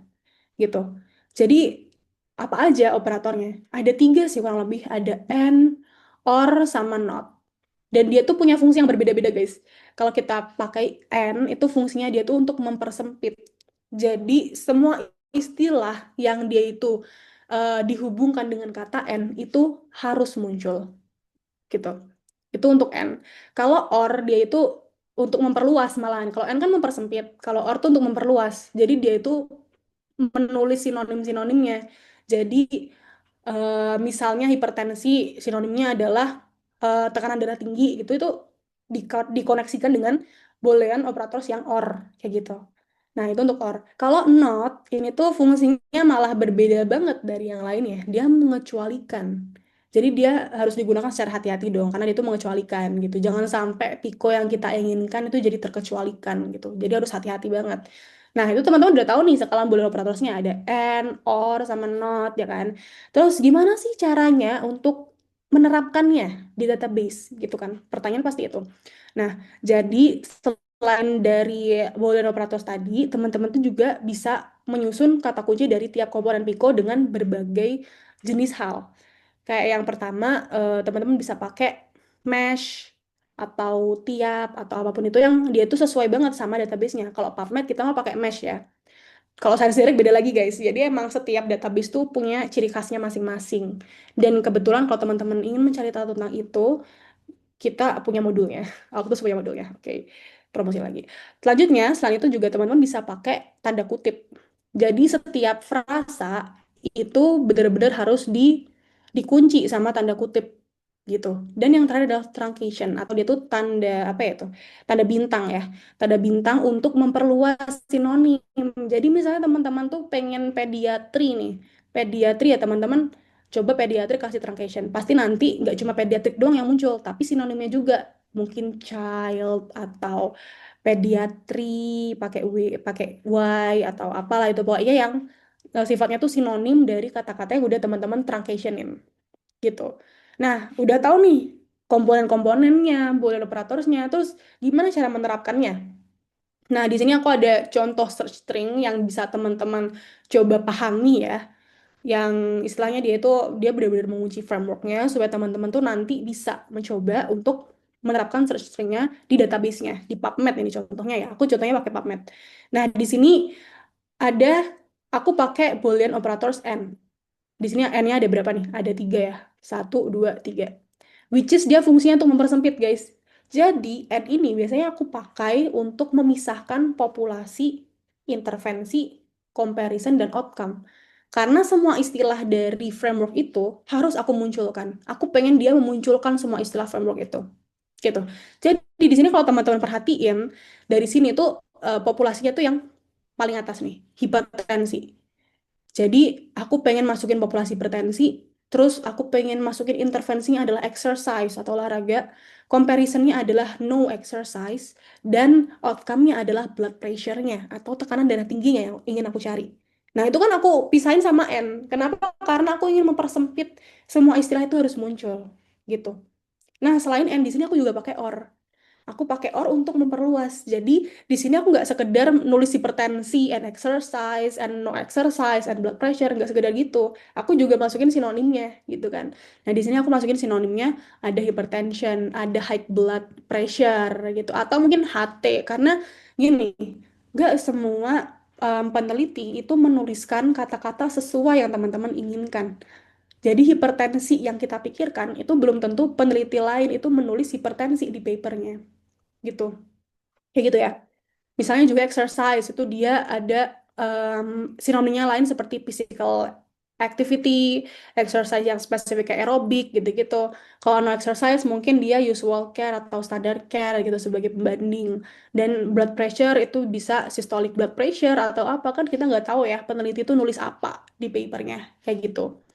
gitu. Jadi apa aja operatornya? Ada tiga sih kurang lebih. Ada and, or, sama not. Dan dia tuh punya fungsi yang berbeda-beda guys. Kalau kita pakai and, itu fungsinya dia tuh untuk mempersempit. Jadi semua istilah yang dia itu dihubungkan dengan kata and itu harus muncul. gitu. Itu untuk N. Kalau OR dia itu untuk memperluas malahan. Kalau N kan mempersempit. Kalau OR tuh untuk memperluas. Jadi dia itu menulis sinonim-sinonimnya. Jadi misalnya hipertensi sinonimnya adalah tekanan darah tinggi gitu itu dikoneksikan dengan boolean operators yang OR kayak gitu. Nah, itu untuk OR. Kalau not ini tuh fungsinya malah berbeda banget dari yang lainnya. Dia mengecualikan. Jadi dia harus digunakan secara hati-hati dong, karena dia itu mengecualikan gitu. Jangan sampai Pico yang kita inginkan itu jadi terkecualikan gitu. Jadi harus hati-hati banget. Nah, itu teman-teman udah tahu nih skala boolean operatornya ada and, or, sama not, ya kan? Terus gimana sih caranya untuk menerapkannya di database gitu kan? Pertanyaan pasti itu. Nah, jadi selain dari boolean operators tadi, teman-teman tuh juga bisa menyusun kata kunci dari tiap komponen Pico dengan berbagai jenis hal. Kayak yang pertama, teman-teman bisa pakai mesh atau tiap atau apapun itu yang dia itu sesuai banget sama database-nya. Kalau PubMed kita mau pakai mesh ya. Kalau Science Direct beda lagi guys. Jadi emang setiap database tuh punya ciri khasnya masing-masing. Dan kebetulan kalau teman-teman ingin mencari tahu tentang itu, kita punya modulnya. Aku tuh punya modulnya. Oke, promosi lagi. Selanjutnya, selain itu juga teman-teman bisa pakai tanda kutip. Jadi setiap frasa itu benar-benar harus dikunci sama tanda kutip gitu. Dan yang terakhir adalah truncation atau dia tuh tanda apa ya tuh? Tanda bintang ya. Tanda bintang untuk memperluas sinonim. Jadi misalnya teman-teman tuh pengen pediatri nih. Pediatri ya teman-teman coba pediatri kasih truncation. Pasti nanti nggak cuma pediatrik doang yang muncul, tapi sinonimnya juga. Mungkin child atau pediatri pakai pakai Y atau apalah itu pokoknya yang sifatnya tuh sinonim dari kata-kata yang udah teman-teman truncationin gitu. Nah, udah tahu nih komponen-komponennya, boolean operatorsnya, terus gimana cara menerapkannya? Nah, di sini aku ada contoh search string yang bisa teman-teman coba pahami ya, yang istilahnya dia benar-benar menguji frameworknya supaya teman-teman tuh nanti bisa mencoba untuk menerapkan search stringnya di database-nya, di PubMed ini contohnya ya. Aku contohnya pakai PubMed. Nah, di sini ada aku pakai Boolean operators N. Di sini N-nya ada berapa nih? Ada tiga ya. Satu, dua, tiga. Which is dia fungsinya untuk mempersempit, guys. Jadi, N ini biasanya aku pakai untuk memisahkan populasi, intervensi, comparison, dan outcome. Karena semua istilah dari framework itu harus aku munculkan. Aku pengen dia memunculkan semua istilah framework itu. Gitu. Jadi, di sini kalau teman-teman perhatiin, dari sini tuh populasinya tuh yang paling atas nih, hipertensi. Jadi aku pengen masukin populasi hipertensi, terus aku pengen masukin intervensinya adalah exercise atau olahraga, comparisonnya adalah no exercise, dan outcome-nya adalah blood pressure-nya atau tekanan darah tingginya yang ingin aku cari. Nah itu kan aku pisahin sama N. Kenapa? Karena aku ingin mempersempit semua istilah itu harus muncul gitu. Nah selain N di sini aku juga pakai OR. Aku pakai or untuk memperluas. Jadi di sini aku nggak sekedar nulis hipertensi and exercise and no exercise and blood pressure, nggak sekedar gitu. Aku juga masukin sinonimnya gitu kan. Nah di sini aku masukin sinonimnya ada hypertension, ada high blood pressure gitu, atau mungkin HT karena gini, nggak semua peneliti itu menuliskan kata-kata sesuai yang teman-teman inginkan. Jadi hipertensi yang kita pikirkan itu belum tentu peneliti lain itu menulis hipertensi di papernya gitu. Kayak gitu ya. Misalnya juga exercise itu dia ada sinonimnya lain seperti physical activity, exercise yang spesifik kayak aerobik gitu-gitu. Kalau no exercise mungkin dia usual care atau standard care gitu sebagai pembanding. Dan blood pressure itu bisa systolic blood pressure atau apa kan kita nggak tahu ya peneliti itu nulis apa di papernya kayak gitu.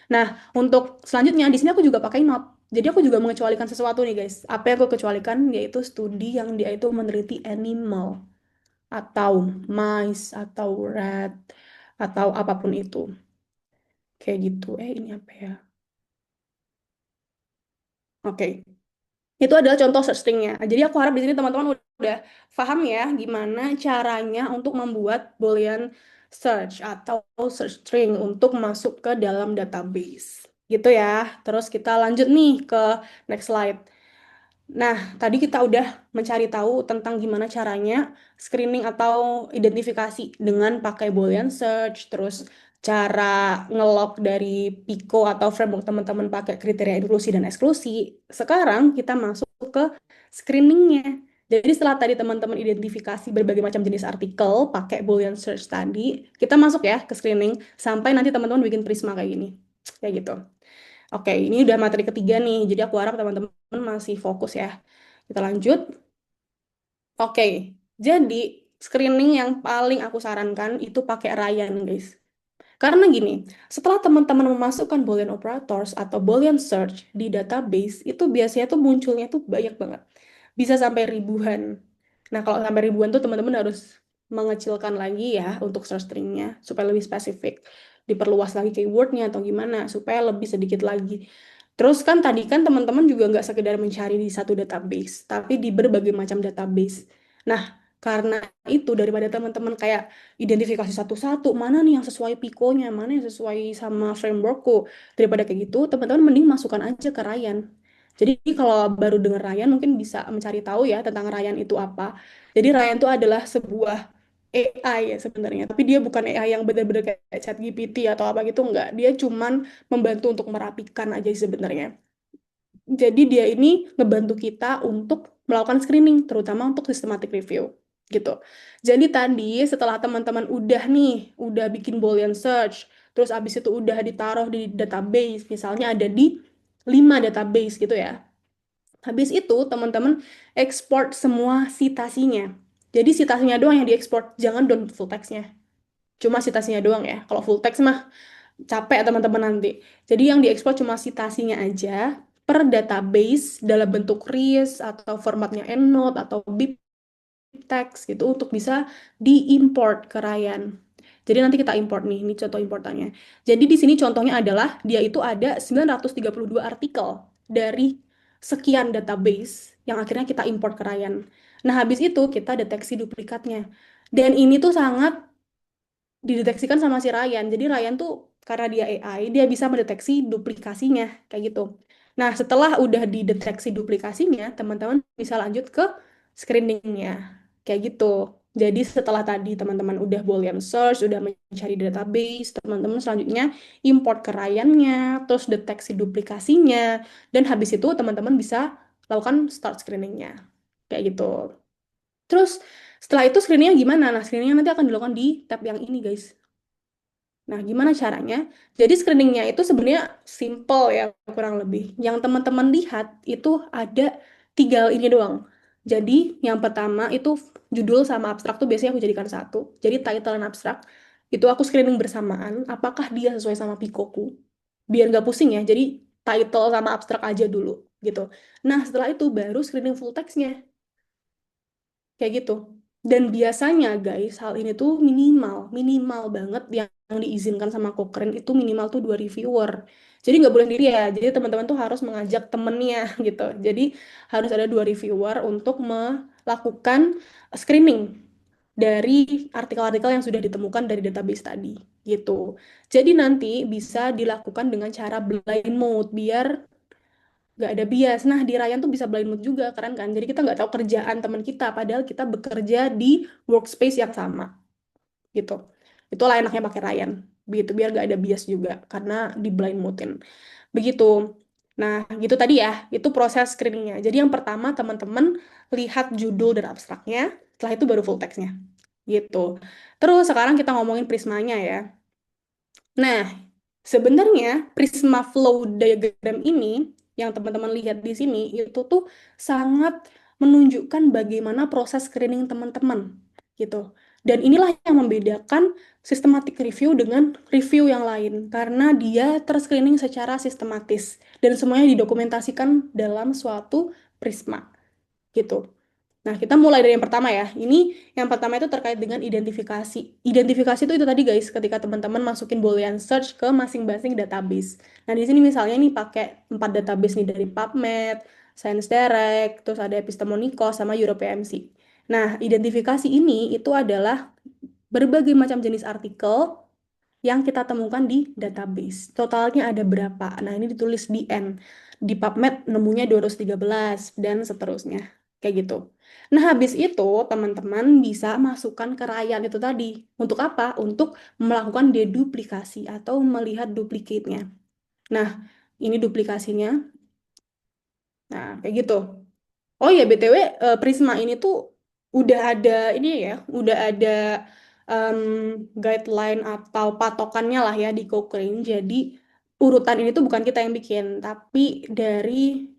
Nah, untuk selanjutnya di sini aku juga pakai not. Jadi aku juga mengecualikan sesuatu nih guys. Apa yang aku kecualikan yaitu studi yang dia itu meneliti animal atau mice atau rat atau apapun itu. Kayak gitu. Ini apa ya? Oke. Itu adalah contoh search string-nya. Jadi aku harap di sini teman-teman udah paham ya gimana caranya untuk membuat Boolean search atau search string untuk masuk ke dalam database. Gitu ya. Terus kita lanjut nih ke next slide. Nah, tadi kita udah mencari tahu tentang gimana caranya screening atau identifikasi dengan pakai Boolean search, terus cara ngelog dari Pico atau framework teman-teman pakai kriteria inklusi dan eksklusi, sekarang kita masuk ke screeningnya. Jadi setelah tadi teman-teman identifikasi berbagai macam jenis artikel pakai Boolean search tadi, kita masuk ya ke screening sampai nanti teman-teman bikin Prisma kayak gini. Kayak gitu. Oke, ini udah materi ketiga nih. Jadi aku harap teman-teman masih fokus ya. Kita lanjut. Oke, jadi screening yang paling aku sarankan itu pakai Ryan, guys. Karena gini, setelah teman-teman memasukkan Boolean operators atau Boolean search di database, itu biasanya tuh munculnya tuh banyak banget. Bisa sampai ribuan. Nah, kalau sampai ribuan tuh teman-teman harus mengecilkan lagi ya untuk search stringnya supaya lebih spesifik. Diperluas lagi keywordnya atau gimana supaya lebih sedikit lagi. Terus kan tadi kan teman-teman juga nggak sekedar mencari di satu database, tapi di berbagai macam database. Nah, karena itu daripada teman-teman kayak identifikasi satu-satu, mana nih yang sesuai Pico-nya, mana yang sesuai sama frameworkku. Daripada kayak gitu, teman-teman mending masukkan aja ke Ryan. Jadi kalau baru dengar Ryan mungkin bisa mencari tahu ya tentang Ryan itu apa. Jadi Ryan itu adalah sebuah AI ya sebenarnya, tapi dia bukan AI yang benar-benar kayak ChatGPT atau apa gitu enggak. Dia cuman membantu untuk merapikan aja sih sebenarnya. Jadi dia ini ngebantu kita untuk melakukan screening, terutama untuk systematic review gitu. Jadi tadi setelah teman-teman udah nih, udah bikin Boolean search, terus abis itu udah ditaruh di database, misalnya ada di 5 database gitu ya. Habis itu teman-teman export semua citasinya. Jadi citasinya doang yang diekspor, jangan download full text-nya. Cuma citasinya doang ya. Kalau full text mah capek teman-teman nanti. Jadi yang diekspor cuma citasinya aja per database dalam bentuk RIS atau formatnya EndNote atau BibTeX gitu untuk bisa diimport ke Ryan. Jadi nanti kita import nih, ini contoh importannya. Jadi di sini contohnya adalah dia itu ada 932 artikel dari sekian database yang akhirnya kita import ke Ryan. Nah, habis itu kita deteksi duplikatnya. Dan ini tuh sangat dideteksikan sama si Ryan. Jadi Ryan tuh karena dia AI, dia bisa mendeteksi duplikasinya kayak gitu. Nah, setelah udah dideteksi duplikasinya, teman-teman bisa lanjut ke screeningnya kayak gitu. Jadi setelah tadi teman-teman udah Boolean search, udah mencari database, teman-teman selanjutnya import ke Ryan-nya, terus deteksi duplikasinya, dan habis itu teman-teman bisa lakukan start screeningnya kayak gitu. Terus setelah itu screeningnya gimana? Nah, screeningnya nanti akan dilakukan di tab yang ini, guys. Nah, gimana caranya? Jadi screeningnya itu sebenarnya simple ya, kurang lebih. Yang teman-teman lihat itu ada tiga ini doang. Jadi yang pertama itu judul sama abstrak tuh biasanya aku jadikan satu. Jadi title dan abstrak itu aku screening bersamaan. Apakah dia sesuai sama Pikoku? Biar nggak pusing ya. Jadi title sama abstrak aja dulu gitu. Nah, setelah itu baru screening full text-nya. Kayak gitu. Dan biasanya guys, hal ini tuh minimal banget yang diizinkan sama Cochrane itu minimal tuh 2 reviewer. Jadi nggak boleh sendiri ya. Jadi teman-teman tuh harus mengajak temennya gitu. Jadi harus ada 2 reviewer untuk melakukan screening dari artikel-artikel yang sudah ditemukan dari database tadi gitu. Jadi nanti bisa dilakukan dengan cara blind mode biar nggak ada bias. Nah, di Ryan tuh bisa blind mode juga, keren kan? Jadi kita nggak tahu kerjaan teman kita, padahal kita bekerja di workspace yang sama, gitu. Itulah enaknya pakai Ryan, begitu biar nggak ada bias juga, karena di blind mode-in. Begitu. Nah, gitu tadi ya, itu proses screeningnya. Jadi yang pertama teman-teman lihat judul dan abstraknya, setelah itu baru full text-nya, gitu. Terus sekarang kita ngomongin prismanya ya. Nah, sebenarnya Prisma Flow Diagram ini yang teman-teman lihat di sini itu tuh sangat menunjukkan bagaimana proses screening teman-teman gitu. Dan inilah yang membedakan systematic review dengan review yang lain karena dia terscreening secara sistematis dan semuanya didokumentasikan dalam suatu Prisma gitu. Nah, kita mulai dari yang pertama ya. Ini yang pertama itu terkait dengan identifikasi. Identifikasi itu tadi guys, ketika teman-teman masukin Boolean search ke masing-masing database. Nah, di sini misalnya nih pakai 4 database nih dari PubMed, ScienceDirect, terus ada Epistemonico sama EuroPMC. Nah, identifikasi ini itu adalah berbagai macam jenis artikel yang kita temukan di database. Totalnya ada berapa? Nah, ini ditulis di N. Di PubMed nemunya 213 dan seterusnya. Kayak gitu. Nah, habis itu teman-teman bisa masukkan ke Ryan itu tadi. Untuk apa? Untuk melakukan deduplikasi atau melihat duplikatnya. Nah, ini duplikasinya. Nah, kayak gitu. Oh ya, BTW, Prisma ini tuh udah ada ini ya, udah ada em, guideline atau patokannya lah ya di Cochrane. Jadi urutan ini tuh bukan kita yang bikin, tapi dari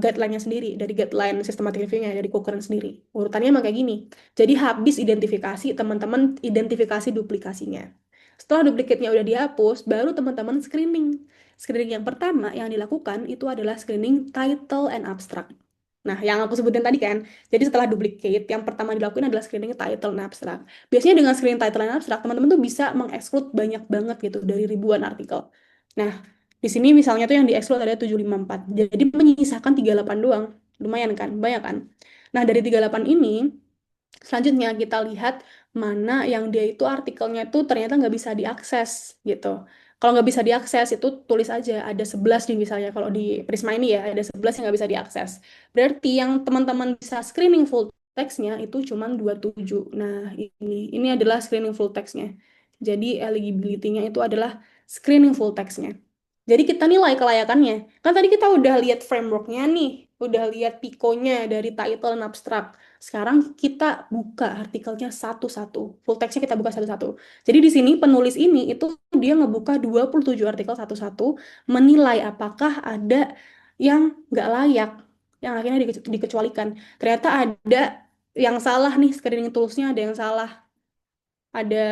guideline-nya sendiri, dari guideline systematic review-nya dari Cochrane sendiri. Urutannya emang kayak gini. Jadi habis identifikasi, teman-teman identifikasi duplikasinya. Setelah duplikatnya udah dihapus, baru teman-teman screening. Screening yang pertama yang dilakukan itu adalah screening title and abstract. Nah, yang aku sebutin tadi kan, jadi setelah duplicate, yang pertama dilakukan adalah screening title dan abstract. Biasanya dengan screening title dan abstract, teman-teman tuh bisa mengeksklud banyak banget gitu dari ribuan artikel. Nah, di sini misalnya tuh yang dieksklud ada 754. Jadi menyisakan 38 doang. Lumayan kan? Banyak kan? Nah, dari 38 ini, selanjutnya kita lihat mana yang dia itu artikelnya itu ternyata nggak bisa diakses gitu. Kalau nggak bisa diakses itu tulis aja ada 11 nih misalnya kalau di Prisma ini ya ada 11 yang nggak bisa diakses. Berarti yang teman-teman bisa screening full text-nya itu cuma 27. Nah, ini adalah screening full text-nya. Jadi eligibility-nya itu adalah screening full text-nya. Jadi kita nilai kelayakannya. Kan tadi kita udah lihat framework-nya nih, udah lihat Pico-nya dari title dan abstract. Sekarang kita buka artikelnya satu-satu. Full text-nya kita buka satu-satu. Jadi di sini penulis ini itu dia ngebuka 27 artikel satu-satu, menilai apakah ada yang nggak layak, yang akhirnya dikecualikan. Ternyata ada yang salah nih, screening tools-nya ada yang salah ada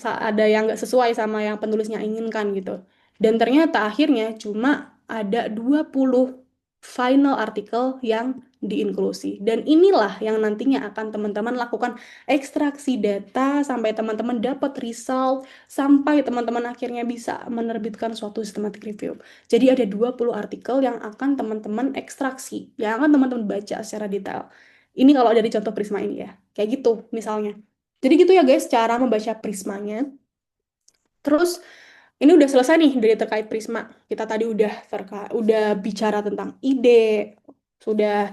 ada yang nggak sesuai sama yang penulisnya inginkan gitu. Dan ternyata akhirnya cuma ada 20 final artikel yang diinklusi. Dan inilah yang nantinya akan teman-teman lakukan ekstraksi data sampai teman-teman dapat result, sampai teman-teman akhirnya bisa menerbitkan suatu systematic review. Jadi ada 20 artikel yang akan teman-teman ekstraksi, yang akan teman-teman baca secara detail. Ini kalau dari contoh Prisma ini ya. Kayak gitu misalnya. Jadi gitu ya guys, cara membaca prismanya. Terus ini udah selesai nih dari terkait prisma. Kita tadi udah bicara tentang ide, sudah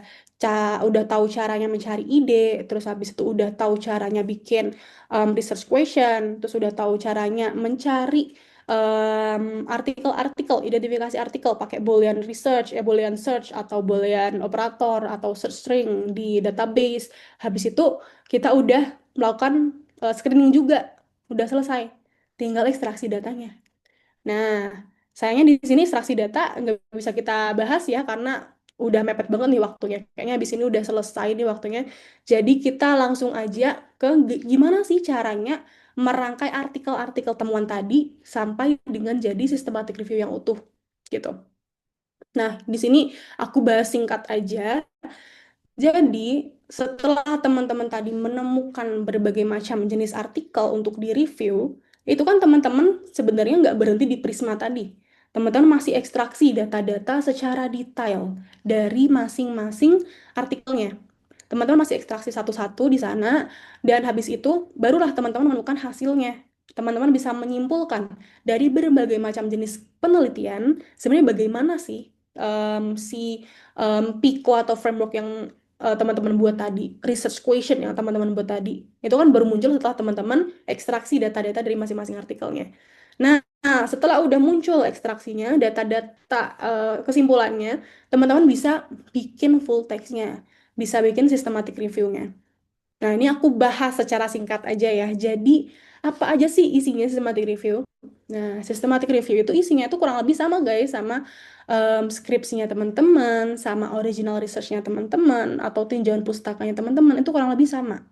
udah tahu caranya mencari ide, terus habis itu udah tahu caranya bikin research question, terus udah tahu caranya mencari artikel-artikel, identifikasi artikel pakai Boolean research, Boolean search atau Boolean operator atau search string di database. Habis itu kita udah melakukan screening juga, udah selesai. Tinggal ekstraksi datanya. Nah, sayangnya di sini ekstraksi data nggak bisa kita bahas ya karena udah mepet banget nih waktunya. Kayaknya habis ini udah selesai nih waktunya. Jadi kita langsung aja ke gimana sih caranya merangkai artikel-artikel temuan tadi sampai dengan jadi systematic review yang utuh gitu. Nah, di sini aku bahas singkat aja. Jadi, setelah teman-teman tadi menemukan berbagai macam jenis artikel untuk direview, itu kan teman-teman sebenarnya nggak berhenti di Prisma tadi. Teman-teman masih ekstraksi data-data secara detail dari masing-masing artikelnya. Teman-teman masih ekstraksi satu-satu di sana, dan habis itu barulah teman-teman menemukan hasilnya. Teman-teman bisa menyimpulkan dari berbagai macam jenis penelitian, sebenarnya bagaimana sih si Pico atau framework yang teman-teman buat tadi, research question yang teman-teman buat tadi, itu kan baru muncul setelah teman-teman ekstraksi data-data dari masing-masing artikelnya. Nah, setelah udah muncul ekstraksinya, data-data kesimpulannya, teman-teman bisa bikin full text-nya, bisa bikin systematic review-nya. Nah, ini aku bahas secara singkat aja ya. Jadi, apa aja sih isinya systematic review? Nah, systematic review itu isinya itu kurang lebih sama guys, sama skripsinya teman-teman, sama original research-nya teman-teman, atau tinjauan pustakanya teman-teman, itu kurang lebih sama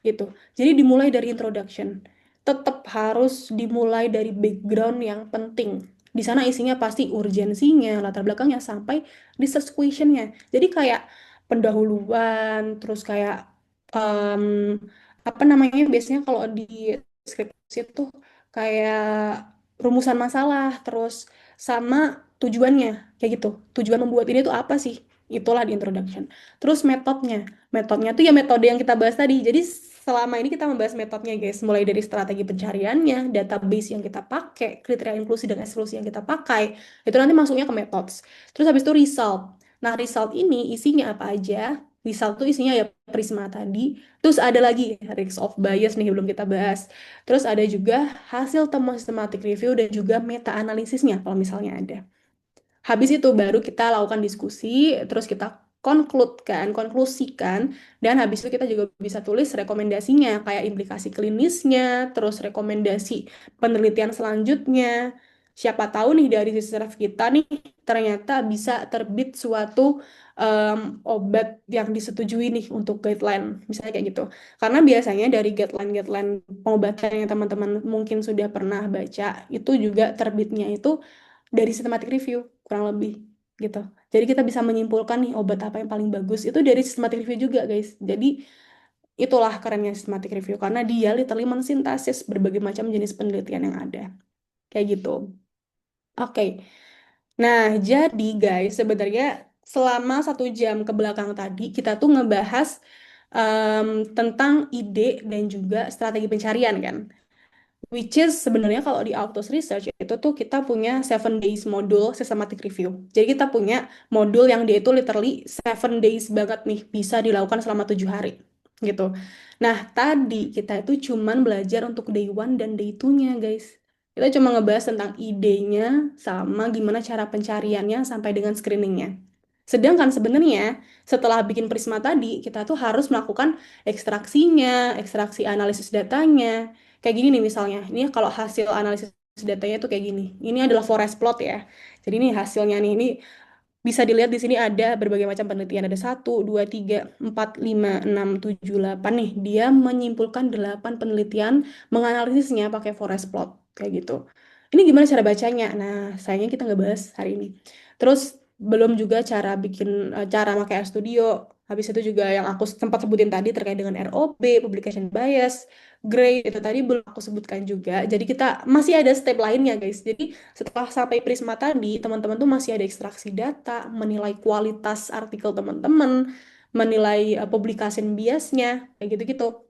gitu. Jadi dimulai dari introduction. Tetap harus dimulai dari background yang penting. Di sana isinya pasti urgensinya, latar belakangnya, sampai research question-nya. Jadi kayak pendahuluan, terus kayak em, apa namanya biasanya kalau di skripsi itu kayak rumusan masalah, terus sama tujuannya, kayak gitu. Tujuan membuat ini tuh apa sih? Itulah di introduction. Terus metodenya. Metodenya tuh ya metode yang kita bahas tadi. Jadi selama ini kita membahas metodenya guys. Mulai dari strategi pencariannya, database yang kita pakai, kriteria inklusi dan eksklusi yang kita pakai. Itu nanti masuknya ke methods. Terus habis itu result. Nah result ini isinya apa aja? Misal tuh isinya ya Prisma tadi. Terus ada lagi risk of bias nih belum kita bahas. Terus ada juga hasil temuan systematic review dan juga meta analisisnya kalau misalnya ada. Habis itu baru kita lakukan diskusi, terus kita konklusikan, dan habis itu kita juga bisa tulis rekomendasinya, kayak implikasi klinisnya, terus rekomendasi penelitian selanjutnya. Siapa tahu nih dari research kita nih, ternyata bisa terbit suatu obat yang disetujui nih untuk guideline, misalnya kayak gitu. Karena biasanya dari guideline-guideline pengobatan yang teman-teman mungkin sudah pernah baca, itu juga terbitnya itu dari systematic review kurang lebih gitu. Jadi kita bisa menyimpulkan nih obat apa yang paling bagus itu dari systematic review juga guys. Jadi itulah kerennya systematic review karena dia literally mensintesis berbagai macam jenis penelitian yang ada. Kayak gitu. Oke. Nah, jadi guys sebenarnya selama 1 jam ke belakang tadi kita tuh ngebahas em, tentang ide dan juga strategi pencarian kan. Which is sebenarnya kalau di Autos Research itu tuh kita punya 7 days modul systematic review. Jadi kita punya modul yang dia itu literally 7 days banget nih, bisa dilakukan selama 7 hari gitu. Nah tadi kita itu cuman belajar untuk day one dan day two-nya guys. Kita cuma ngebahas tentang idenya sama gimana cara pencariannya sampai dengan screeningnya. Sedangkan sebenarnya setelah bikin Prisma tadi, kita tuh harus melakukan ekstraksinya, ekstraksi analisis datanya, kayak gini nih misalnya. Ini kalau hasil analisis datanya itu kayak gini. Ini adalah forest plot ya. Jadi ini hasilnya nih. Ini bisa dilihat di sini ada berbagai macam penelitian. Ada 1, 2, 3, 4, 5, 6, 7, 8 nih. Dia menyimpulkan 8 penelitian menganalisisnya pakai forest plot. Kayak gitu. Ini gimana cara bacanya? Nah, sayangnya kita nggak bahas hari ini. Terus belum juga cara pakai RStudio. Habis itu juga yang aku sempat sebutin tadi terkait dengan ROB, publication bias, grade itu tadi belum aku sebutkan juga. Jadi kita masih ada step lainnya guys. Jadi setelah sampai Prisma tadi, teman-teman tuh masih ada ekstraksi data, menilai kualitas artikel teman-teman, menilai publication biasnya, kayak gitu-gitu.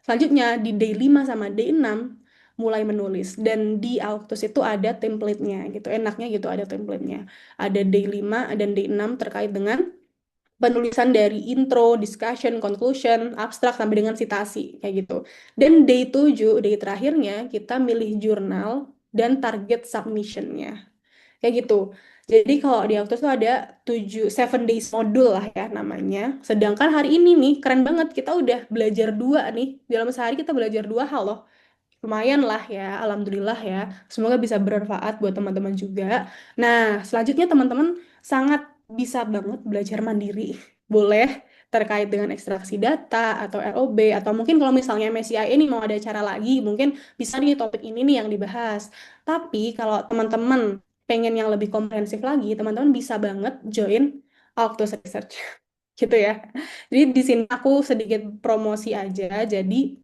Selanjutnya di day 5 sama day 6 mulai menulis. Dan di Autos itu ada template-nya gitu. Enaknya gitu ada template-nya. Ada day 5 dan day 6 terkait dengan penulisan dari intro, discussion, conclusion, abstrak sampai dengan citasi kayak gitu. Dan day 7, day terakhirnya kita milih jurnal dan target submission-nya. Kayak gitu. Jadi kalau di Autos tuh ada 7 days modul lah ya namanya. Sedangkan hari ini nih keren banget kita udah belajar 2 nih. Dalam sehari kita belajar 2 hal loh. Lumayan lah ya, alhamdulillah ya. Semoga bisa bermanfaat buat teman-teman juga. Nah, selanjutnya teman-teman sangat bisa banget belajar mandiri. Boleh terkait dengan ekstraksi data atau ROB atau mungkin kalau misalnya MSCI ini mau ada acara lagi, mungkin bisa nih topik ini nih yang dibahas. Tapi kalau teman-teman pengen yang lebih komprehensif lagi, teman-teman bisa banget join Altus Research gitu ya. Jadi di sini aku sedikit promosi aja. Jadi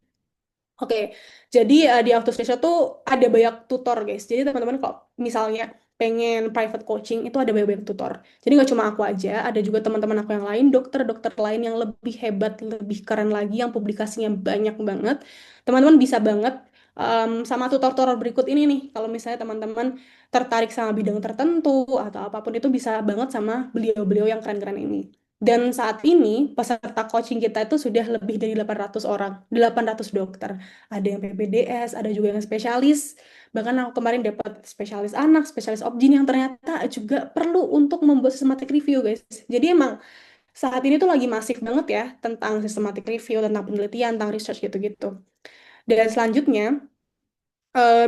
oke, jadi di Auto Station tuh ada banyak tutor guys. Jadi teman-teman kok misalnya pengen private coaching itu ada banyak-banyak tutor. Jadi nggak cuma aku aja, ada juga teman-teman aku yang lain, dokter-dokter lain yang lebih hebat, lebih keren lagi, yang publikasinya banyak banget. Teman-teman bisa banget sama tutor-tutor berikut ini nih. Kalau misalnya teman-teman tertarik sama bidang tertentu atau apapun itu bisa banget sama beliau-beliau yang keren-keren ini. Dan saat ini peserta coaching kita itu sudah lebih dari 800 orang, 800 dokter. Ada yang PPDS, ada juga yang spesialis. Bahkan aku kemarin dapat spesialis anak, spesialis obgyn yang ternyata juga perlu untuk membuat systematic review, guys. Jadi emang saat ini tuh lagi masif banget ya tentang systematic review, tentang penelitian, tentang research gitu-gitu. Dan selanjutnya,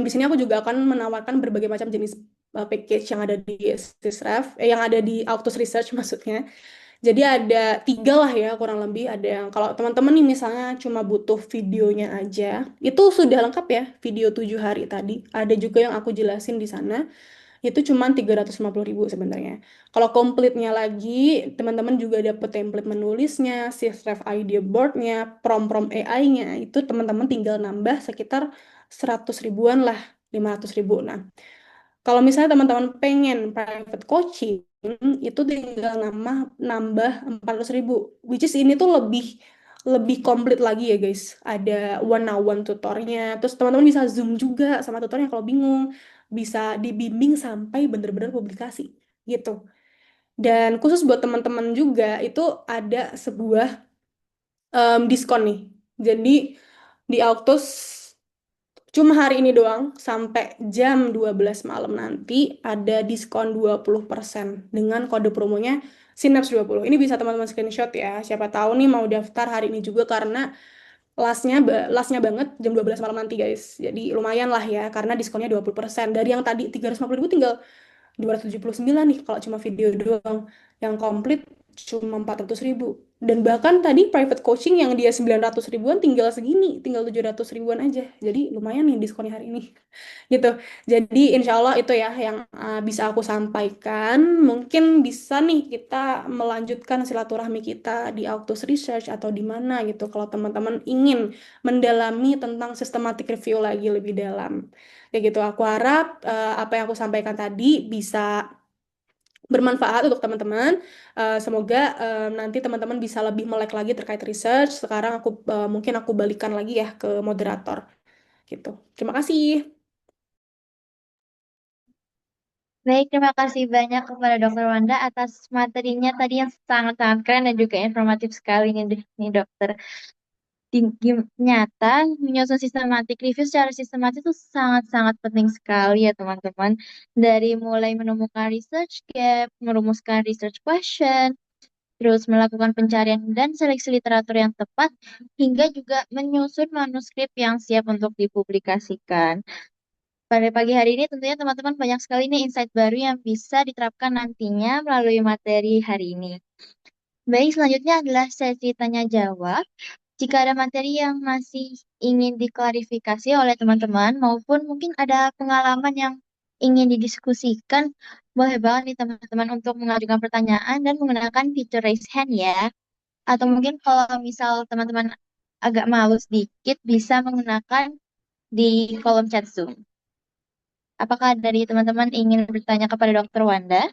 di sini aku juga akan menawarkan berbagai macam jenis package yang ada di Sysref, yang ada di Autos Research maksudnya. Jadi ada 3 lah ya kurang lebih. Ada yang kalau teman-teman nih misalnya cuma butuh videonya aja, itu sudah lengkap ya video 7 hari tadi. Ada juga yang aku jelasin di sana, itu cuma 350.000 sebenarnya. Kalau komplitnya lagi, teman-teman juga dapat template menulisnya, Sysref idea boardnya, prom-prom AI-nya. Itu teman-teman tinggal nambah sekitar 100 ribuan lah, 500 ribu. Nah, kalau misalnya teman-teman pengen private coaching, itu tinggal nambah 400 ribu. Which is ini tuh lebih lebih komplit lagi ya guys. Ada one-on-one tutornya. Terus teman-teman bisa Zoom juga sama tutornya kalau bingung. Bisa dibimbing sampai bener-bener publikasi gitu. Dan khusus buat teman-teman juga itu ada sebuah diskon nih. Jadi di Autos cuma hari ini doang sampai jam 12 malam nanti ada diskon 20% dengan kode promonya Synapse 20. Ini bisa teman-teman screenshot ya. Siapa tahu nih mau daftar hari ini juga karena lastnya banget jam 12 malam nanti guys. Jadi lumayan lah ya karena diskonnya 20%. Dari yang tadi 350.000 tinggal 279 nih kalau cuma video doang. Yang komplit cuma 400.000. Dan bahkan tadi private coaching yang dia 900 ribuan tinggal segini, tinggal 700 ribuan aja. Jadi lumayan nih diskonnya hari ini. Gitu. Jadi insya Allah itu ya yang bisa aku sampaikan. Mungkin bisa nih kita melanjutkan silaturahmi kita di Autos Research atau di mana gitu. Kalau teman-teman ingin mendalami tentang systematic review lagi lebih dalam. Ya gitu, aku harap apa yang aku sampaikan tadi bisa bermanfaat untuk teman-teman. Semoga nanti teman-teman bisa lebih melek lagi terkait research. Sekarang mungkin aku balikan lagi ya ke moderator gitu. Terima kasih. Baik, terima kasih banyak kepada Dokter Wanda atas materinya tadi yang sangat-sangat keren dan juga informatif sekali nih Dokter. Nyata, menyusun systematic review secara sistematis itu sangat-sangat penting sekali ya teman-teman. Dari mulai menemukan research gap, merumuskan research question, terus melakukan pencarian dan seleksi literatur yang tepat, hingga juga menyusun manuskrip yang siap untuk dipublikasikan. Pada pagi hari ini tentunya teman-teman banyak sekali nih insight baru yang bisa diterapkan nantinya melalui materi hari ini. Baik, selanjutnya adalah sesi tanya jawab. Jika ada materi yang masih ingin diklarifikasi oleh teman-teman maupun mungkin ada pengalaman yang ingin didiskusikan, boleh banget nih teman-teman untuk mengajukan pertanyaan dan menggunakan fitur raise hand ya. Atau mungkin kalau misal teman-teman agak malu sedikit bisa menggunakan di kolom chat Zoom. Apakah dari teman-teman ingin bertanya kepada Dokter Wanda?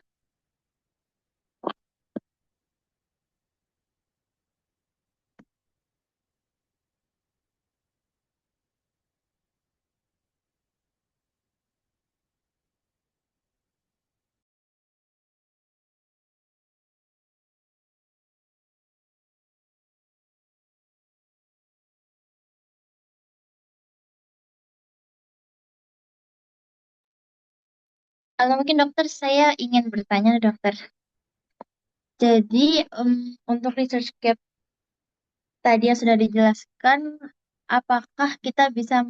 Atau mungkin dokter saya ingin bertanya dokter. Jadi untuk research gap tadi yang sudah dijelaskan, apakah kita bisa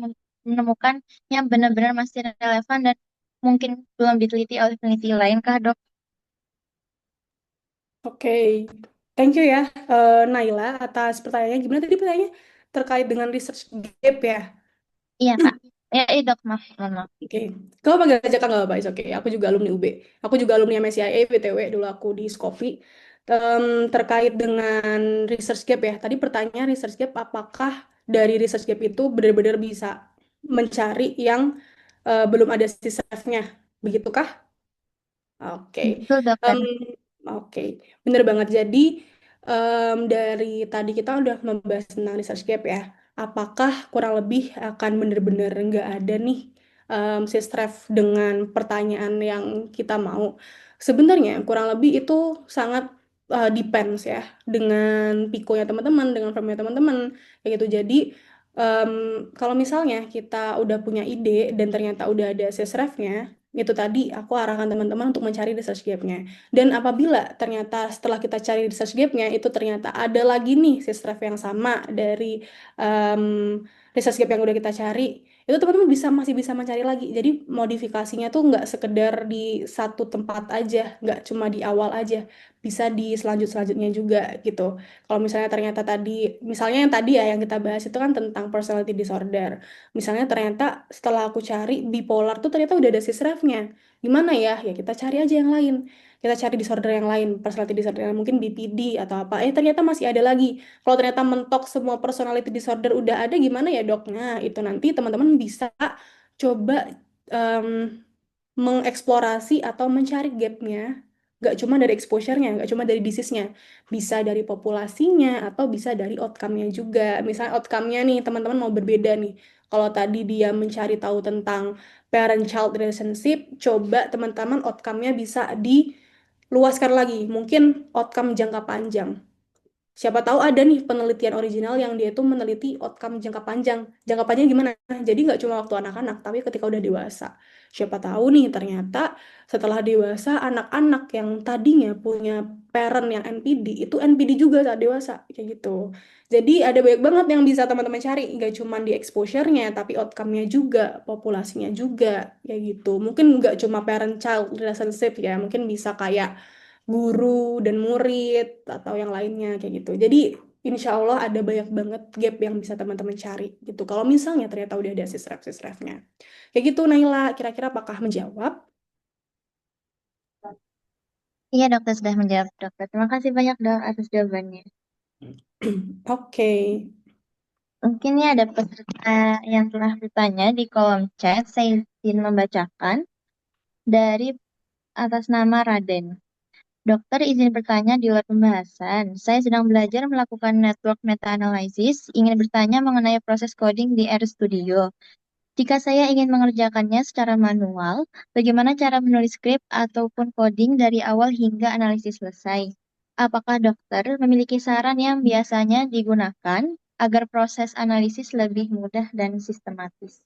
menemukan yang benar-benar masih relevan dan mungkin belum diteliti oleh peneliti lain kah dok? Oke, thank you ya Naila atas pertanyaannya. Gimana tadi pertanyaannya terkait dengan research gap ya? Iya kak. Ya, dok maaf, mohon maaf. Oke, kalau panggil aja kan nggak apa-apa, oke. Aku juga alumni UB. Aku juga alumni MSCIA, BTW, dulu aku di Skopi. Terkait dengan research gap ya, tadi pertanyaan research gap, apakah dari research gap itu benar-benar bisa mencari yang belum ada sisanya, begitukah? Oke, Betul dokter. Em, oke, bener banget. Jadi dari tadi kita udah membahas tentang research gap ya. Apakah kurang lebih akan bener-bener nggak ada nih sistref dengan pertanyaan yang kita mau? Sebenarnya kurang lebih itu sangat depends ya dengan pikonya teman-teman, dengan formnya teman-teman, kayak gitu. Jadi em, kalau misalnya kita udah punya ide dan ternyata udah ada sisrefnya, itu tadi aku arahkan teman-teman untuk mencari research gap-nya. Dan apabila ternyata setelah kita cari research gap-nya, itu ternyata ada lagi nih sisref yang sama dari em, research gap yang udah kita cari, itu teman-teman masih bisa mencari lagi. Jadi modifikasinya tuh nggak sekedar di satu tempat aja, nggak cuma di awal aja, bisa di selanjutnya juga gitu. Kalau misalnya ternyata tadi, misalnya yang tadi ya yang kita bahas itu kan tentang personality disorder. Misalnya ternyata setelah aku cari bipolar tuh ternyata udah ada sisrefnya. Gimana ya? Ya kita cari aja yang lain. Kita cari disorder yang lain, personality disorder yang mungkin BPD atau apa. Ternyata masih ada lagi. Kalau ternyata mentok semua personality disorder udah ada gimana ya dok? Nah itu nanti teman-teman bisa coba em, mengeksplorasi atau mencari gapnya. Gak cuma dari exposure-nya, gak cuma dari disease-nya. Bisa dari populasinya atau bisa dari outcome-nya juga. Misalnya outcome-nya nih teman-teman mau berbeda nih. Kalau tadi dia mencari tahu tentang parent-child relationship, coba teman-teman outcome-nya bisa di luaskan lagi, mungkin outcome jangka panjang. Siapa tahu ada nih penelitian original yang dia tuh meneliti outcome jangka panjang. Jangka panjang gimana? Jadi nggak cuma waktu anak-anak, tapi ketika udah dewasa. Siapa tahu nih ternyata setelah dewasa anak-anak yang tadinya punya parent yang NPD itu NPD juga saat dewasa kayak gitu. Jadi ada banyak banget yang bisa teman-teman cari, nggak cuma di exposure-nya, tapi outcome-nya juga, populasinya juga kayak gitu. Mungkin nggak cuma parent-child relationship ya, mungkin bisa kayak guru dan murid atau yang lainnya kayak gitu. Jadi insya Allah ada banyak banget gap yang bisa teman-teman cari gitu. Kalau misalnya ternyata udah ada sisref-sisrefnya. Kayak gitu Naila, kira-kira apakah menjawab? Iya, dokter sudah menjawab, dokter. Terima kasih banyak, dok, atas jawabannya. Oke. Mungkin ini ada peserta yang telah bertanya di kolom chat. Saya izin membacakan dari atas nama Raden. Dokter izin bertanya di luar pembahasan. Saya sedang belajar melakukan network meta-analysis, ingin bertanya mengenai proses coding di RStudio. Jika saya ingin mengerjakannya secara manual, bagaimana cara menulis skrip ataupun coding dari awal hingga analisis selesai? Apakah dokter memiliki saran yang biasanya digunakan agar proses analisis lebih mudah dan sistematis?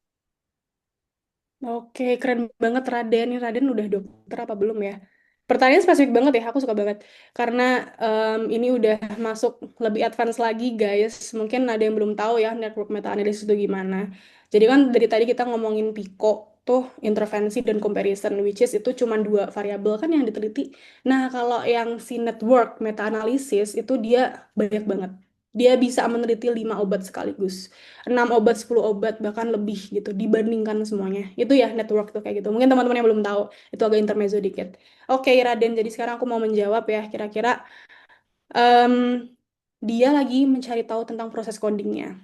Oke, keren banget Raden. Ini Raden udah dokter apa belum ya? Pertanyaan spesifik banget ya, aku suka banget. Karena ini udah masuk lebih advance lagi, guys. Mungkin ada yang belum tahu ya network meta analysis itu gimana. Jadi kan dari tadi kita ngomongin Pico tuh intervensi dan comparison, which is itu cuma dua variabel kan yang diteliti. Nah, kalau yang si network meta analysis itu dia banyak banget. Dia bisa meneliti 5 obat sekaligus. 6 obat, 10 obat, bahkan lebih gitu dibandingkan semuanya. Itu ya network tuh kayak gitu. Mungkin teman-teman yang belum tahu, itu agak intermezzo dikit. Oke, Raden, jadi sekarang aku mau menjawab ya, kira-kira em, dia lagi mencari tahu tentang proses codingnya.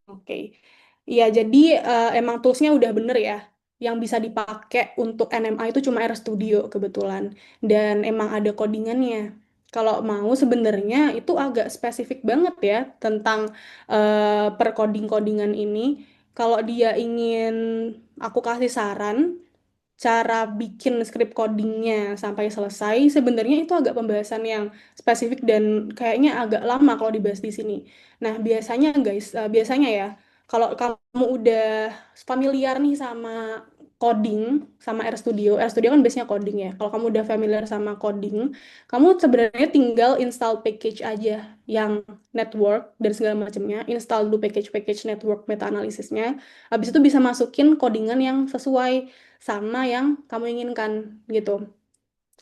Oke. Iya, jadi emang toolsnya udah bener ya. Yang bisa dipakai untuk NMA itu cuma RStudio kebetulan. Dan emang ada codingannya. Kalau mau sebenarnya itu agak spesifik banget ya tentang per coding-codingan ini. Kalau dia ingin aku kasih saran, cara bikin script codingnya sampai selesai, sebenarnya itu agak pembahasan yang spesifik dan kayaknya agak lama kalau dibahas di sini. Nah, biasanya guys, biasanya ya, kalau kamu udah familiar nih sama coding, sama RStudio, RStudio kan biasanya coding ya. Kalau kamu udah familiar sama coding, kamu sebenarnya tinggal install package aja yang network dan segala macamnya, install dulu package-package network meta-analisisnya, habis itu bisa masukin codingan yang sesuai sama yang kamu inginkan gitu.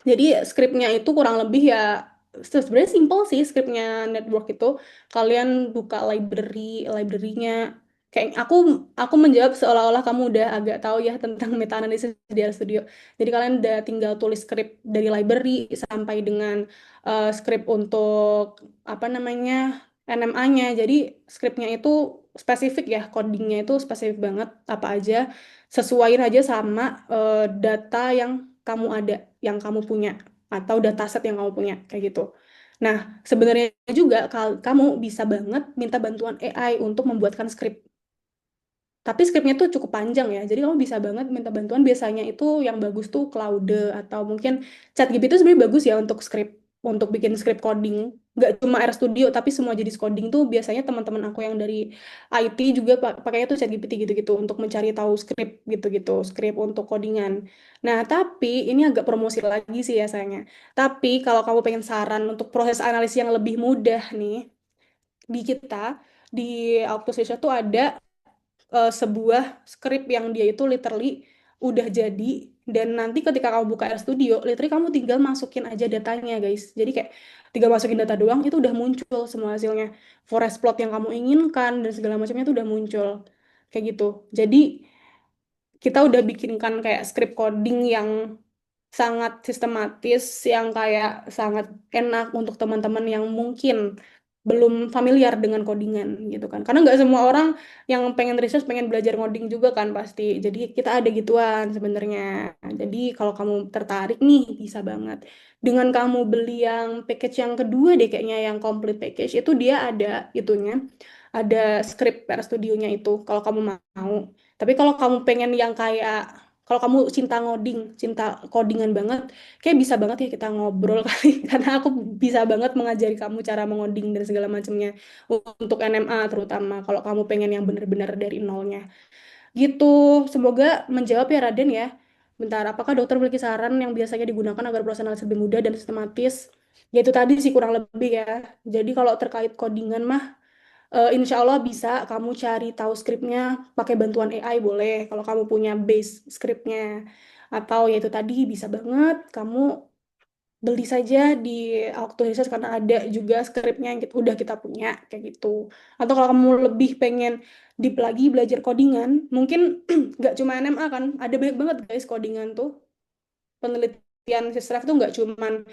Jadi skripnya itu kurang lebih ya sebenarnya simple sih skripnya network itu. Kalian buka library-nya. Kayak aku menjawab seolah-olah kamu udah agak tahu ya tentang meta analisis di RStudio. Jadi kalian udah tinggal tulis skrip dari library sampai dengan skrip untuk apa namanya NMA-nya. Jadi skripnya itu spesifik ya, codingnya itu spesifik banget apa aja. Sesuaiin aja sama data yang kamu ada, yang kamu punya, atau dataset yang kamu punya, kayak gitu. Nah, sebenarnya juga kamu bisa banget minta bantuan AI untuk membuatkan skrip. Tapi skripnya tuh cukup panjang ya, jadi kamu bisa banget minta bantuan. Biasanya itu yang bagus tuh Claude atau mungkin ChatGPT itu sebenarnya bagus ya untuk skrip, untuk bikin skrip coding. Nggak cuma RStudio, tapi semua jenis coding tuh biasanya teman-teman aku yang dari IT juga pakainya tuh ChatGPT gitu-gitu untuk mencari tahu skrip gitu-gitu, skrip untuk codingan. Nah, tapi ini agak promosi lagi sih ya sayangnya. Tapi kalau kamu pengen saran untuk proses analisis yang lebih mudah nih, di kita, di Autos Research tuh ada sebuah script yang dia itu literally udah jadi dan nanti ketika kamu buka RStudio, literally kamu tinggal masukin aja datanya guys. Jadi kayak tinggal masukin data doang itu udah muncul semua hasilnya. Forest plot yang kamu inginkan dan segala macamnya itu udah muncul. Kayak gitu. Jadi kita udah bikinkan kayak script coding yang sangat sistematis, yang kayak sangat enak untuk teman-teman yang mungkin belum familiar dengan codingan gitu kan. Karena nggak semua orang yang pengen research pengen belajar coding juga kan pasti. Jadi kita ada gituan sebenarnya. Jadi kalau kamu tertarik nih bisa banget. Dengan kamu beli yang package yang kedua deh kayaknya yang complete package itu dia ada itunya, ada script per studionya itu kalau kamu mau. Tapi kalau kamu pengen yang kayak Kalau kamu cinta ngoding, cinta codingan banget, kayak bisa banget ya kita ngobrol kali. Karena aku bisa banget mengajari kamu cara mengoding dan segala macamnya untuk NMA terutama. Kalau kamu pengen yang benar-benar dari nolnya. Gitu, semoga menjawab ya Raden ya. Bentar, apakah dokter memiliki saran yang biasanya digunakan agar proses analisis lebih mudah dan sistematis? Ya itu tadi sih kurang lebih ya. Jadi kalau terkait codingan mah, insya Allah bisa kamu cari tahu skripnya pakai bantuan AI boleh. Kalau kamu punya base skripnya. Atau ya itu tadi bisa banget kamu beli saja di Auto Research karena ada juga skripnya yang udah kita punya kayak gitu. Atau kalau kamu lebih pengen deep lagi belajar codingan, mungkin nggak cuma NMA kan, ada banyak banget guys codingan tuh. Penelitian Sistref tuh nggak cuman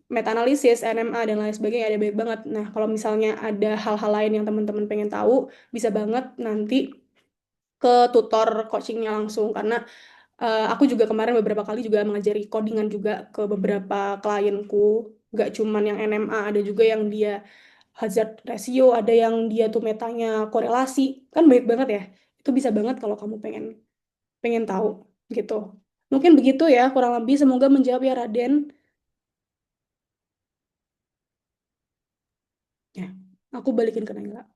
meta analisis, NMA dan lain sebagainya ada banyak banget. Nah, kalau misalnya ada hal-hal lain yang teman-teman pengen tahu, bisa banget nanti ke tutor coachingnya langsung karena aku juga kemarin beberapa kali juga mengajari codingan juga ke beberapa klienku. Nggak cuman yang NMA, ada juga yang dia hazard ratio, ada yang dia tuh metanya korelasi. Kan baik banget ya. Itu bisa banget kalau kamu pengen pengen tahu gitu. Mungkin begitu ya, kurang lebih. Semoga menjawab ya Raden. Ya, aku balikin ke Naila.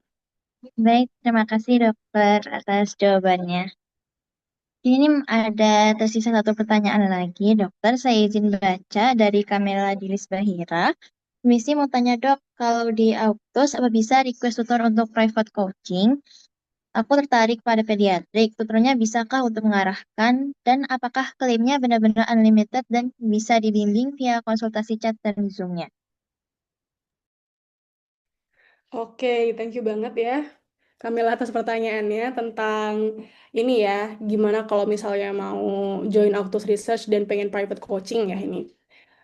Baik, terima kasih dokter atas jawabannya. Ini ada tersisa satu pertanyaan lagi, dokter. Saya izin baca dari Kamela Dilis Bahira. Misi mau tanya dok, kalau di Autos apa bisa request tutor untuk private coaching? Aku tertarik pada pediatrik. Tutornya bisakah untuk mengarahkan? Dan apakah klaimnya benar-benar unlimited dan bisa dibimbing via konsultasi chat dan Zoom-nya? Oke, thank you banget ya. Kamila atas pertanyaannya tentang ini ya, gimana kalau misalnya mau join Autos Research dan pengen private coaching ya ini.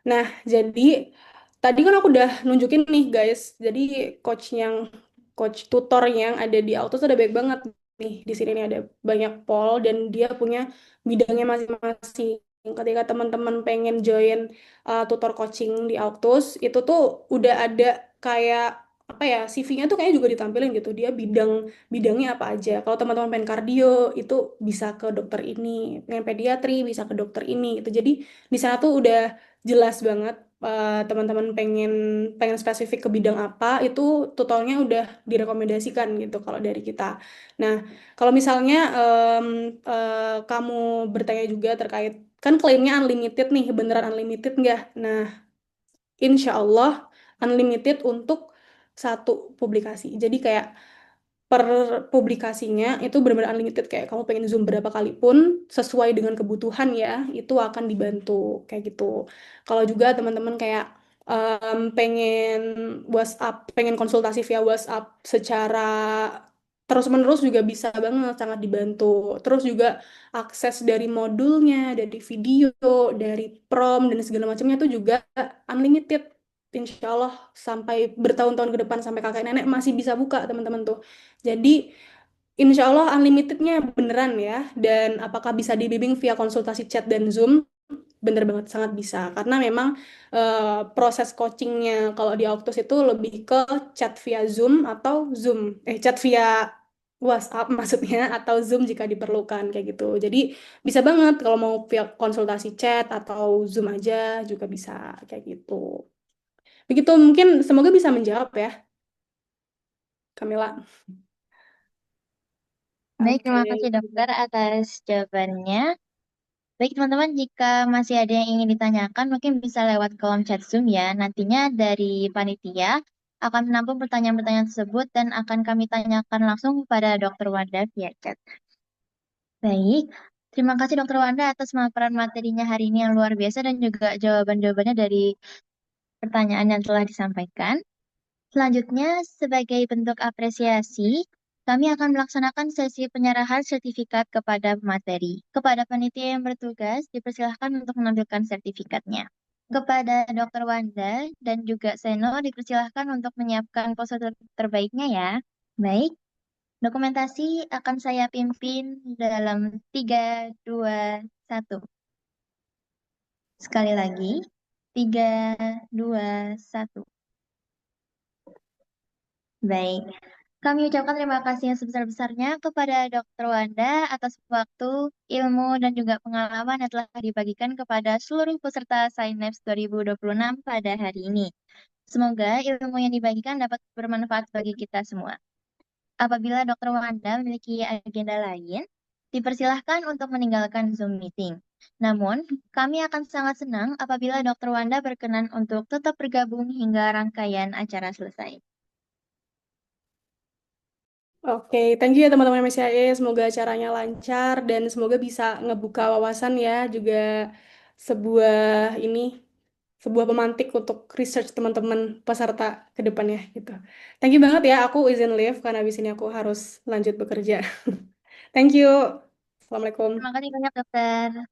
Nah, jadi tadi kan aku udah nunjukin nih guys. Jadi coach tutor yang ada di Autos ada baik banget nih. Di sini nih ada banyak pol dan dia punya bidangnya masing-masing. Ketika teman-teman pengen join tutor coaching di Autos, itu tuh udah ada kayak apa ya, CV-nya tuh kayaknya juga ditampilin gitu. Dia bidangnya apa aja. Kalau teman-teman pengen kardio itu bisa ke dokter ini, pengen pediatri bisa ke dokter ini gitu. Jadi di sana tuh udah jelas banget teman-teman pengen pengen spesifik ke bidang apa itu tutornya udah direkomendasikan gitu kalau dari kita. Nah, kalau misalnya kamu bertanya juga terkait kan klaimnya unlimited nih, beneran unlimited nggak? Nah, insya Allah unlimited untuk satu publikasi. Jadi kayak per publikasinya itu benar-benar unlimited kayak kamu pengen Zoom berapa kali pun sesuai dengan kebutuhan ya itu akan dibantu kayak gitu. Kalau juga teman-teman kayak pengen WhatsApp, pengen konsultasi via WhatsApp secara terus-menerus juga bisa banget sangat dibantu. Terus juga akses dari modulnya, dari video, dari prom dan segala macamnya itu juga unlimited. Insya Allah sampai bertahun-tahun ke depan sampai kakek nenek masih bisa buka teman-teman tuh. Jadi insya Allah unlimitednya beneran ya. Dan apakah bisa dibimbing via konsultasi chat dan Zoom? Bener banget, sangat bisa. Karena memang proses coachingnya kalau di Autos itu lebih ke chat via Zoom atau chat via WhatsApp maksudnya atau Zoom jika diperlukan kayak gitu. Jadi bisa banget kalau mau via konsultasi chat atau Zoom aja juga bisa kayak gitu. Begitu mungkin semoga bisa menjawab ya, Kamila. Baik, Oke. terima kasih dokter atas jawabannya. Baik teman-teman, jika masih ada yang ingin ditanyakan, mungkin bisa lewat kolom chat Zoom ya. Nantinya dari panitia akan menampung pertanyaan-pertanyaan tersebut dan akan kami tanyakan langsung kepada Dokter Wanda via chat. Baik, terima kasih Dokter Wanda atas pemaparan materinya hari ini yang luar biasa dan juga jawaban-jawabannya dari pertanyaan yang telah disampaikan. Selanjutnya, sebagai bentuk apresiasi, kami akan melaksanakan sesi penyerahan sertifikat kepada pemateri. Kepada panitia yang bertugas, dipersilahkan untuk menampilkan sertifikatnya. Kepada Dr. Wanda dan juga Seno, dipersilahkan untuk menyiapkan pose terbaiknya ya. Baik, dokumentasi akan saya pimpin dalam 3, 2, 1. Sekali lagi, 3, 2, 1. Baik. Kami ucapkan terima kasih yang sebesar-besarnya kepada Dr. Wanda atas waktu, ilmu, dan juga pengalaman yang telah dibagikan kepada seluruh peserta Scineps 2026 pada hari ini. Semoga ilmu yang dibagikan dapat bermanfaat bagi kita semua. Apabila Dr. Wanda memiliki agenda lain, dipersilahkan untuk meninggalkan Zoom meeting. Namun, kami akan sangat senang apabila Dr. Wanda berkenan untuk tetap bergabung hingga rangkaian acara selesai. Oke, thank you ya teman-teman MSCIE. Semoga acaranya lancar dan semoga bisa ngebuka wawasan ya, juga sebuah ini sebuah pemantik untuk research teman-teman peserta ke depannya gitu. Thank you banget ya. Aku izin leave karena habis ini aku harus lanjut bekerja. Thank you. Terima Assalamualaikum. kasih banyak, Dokter.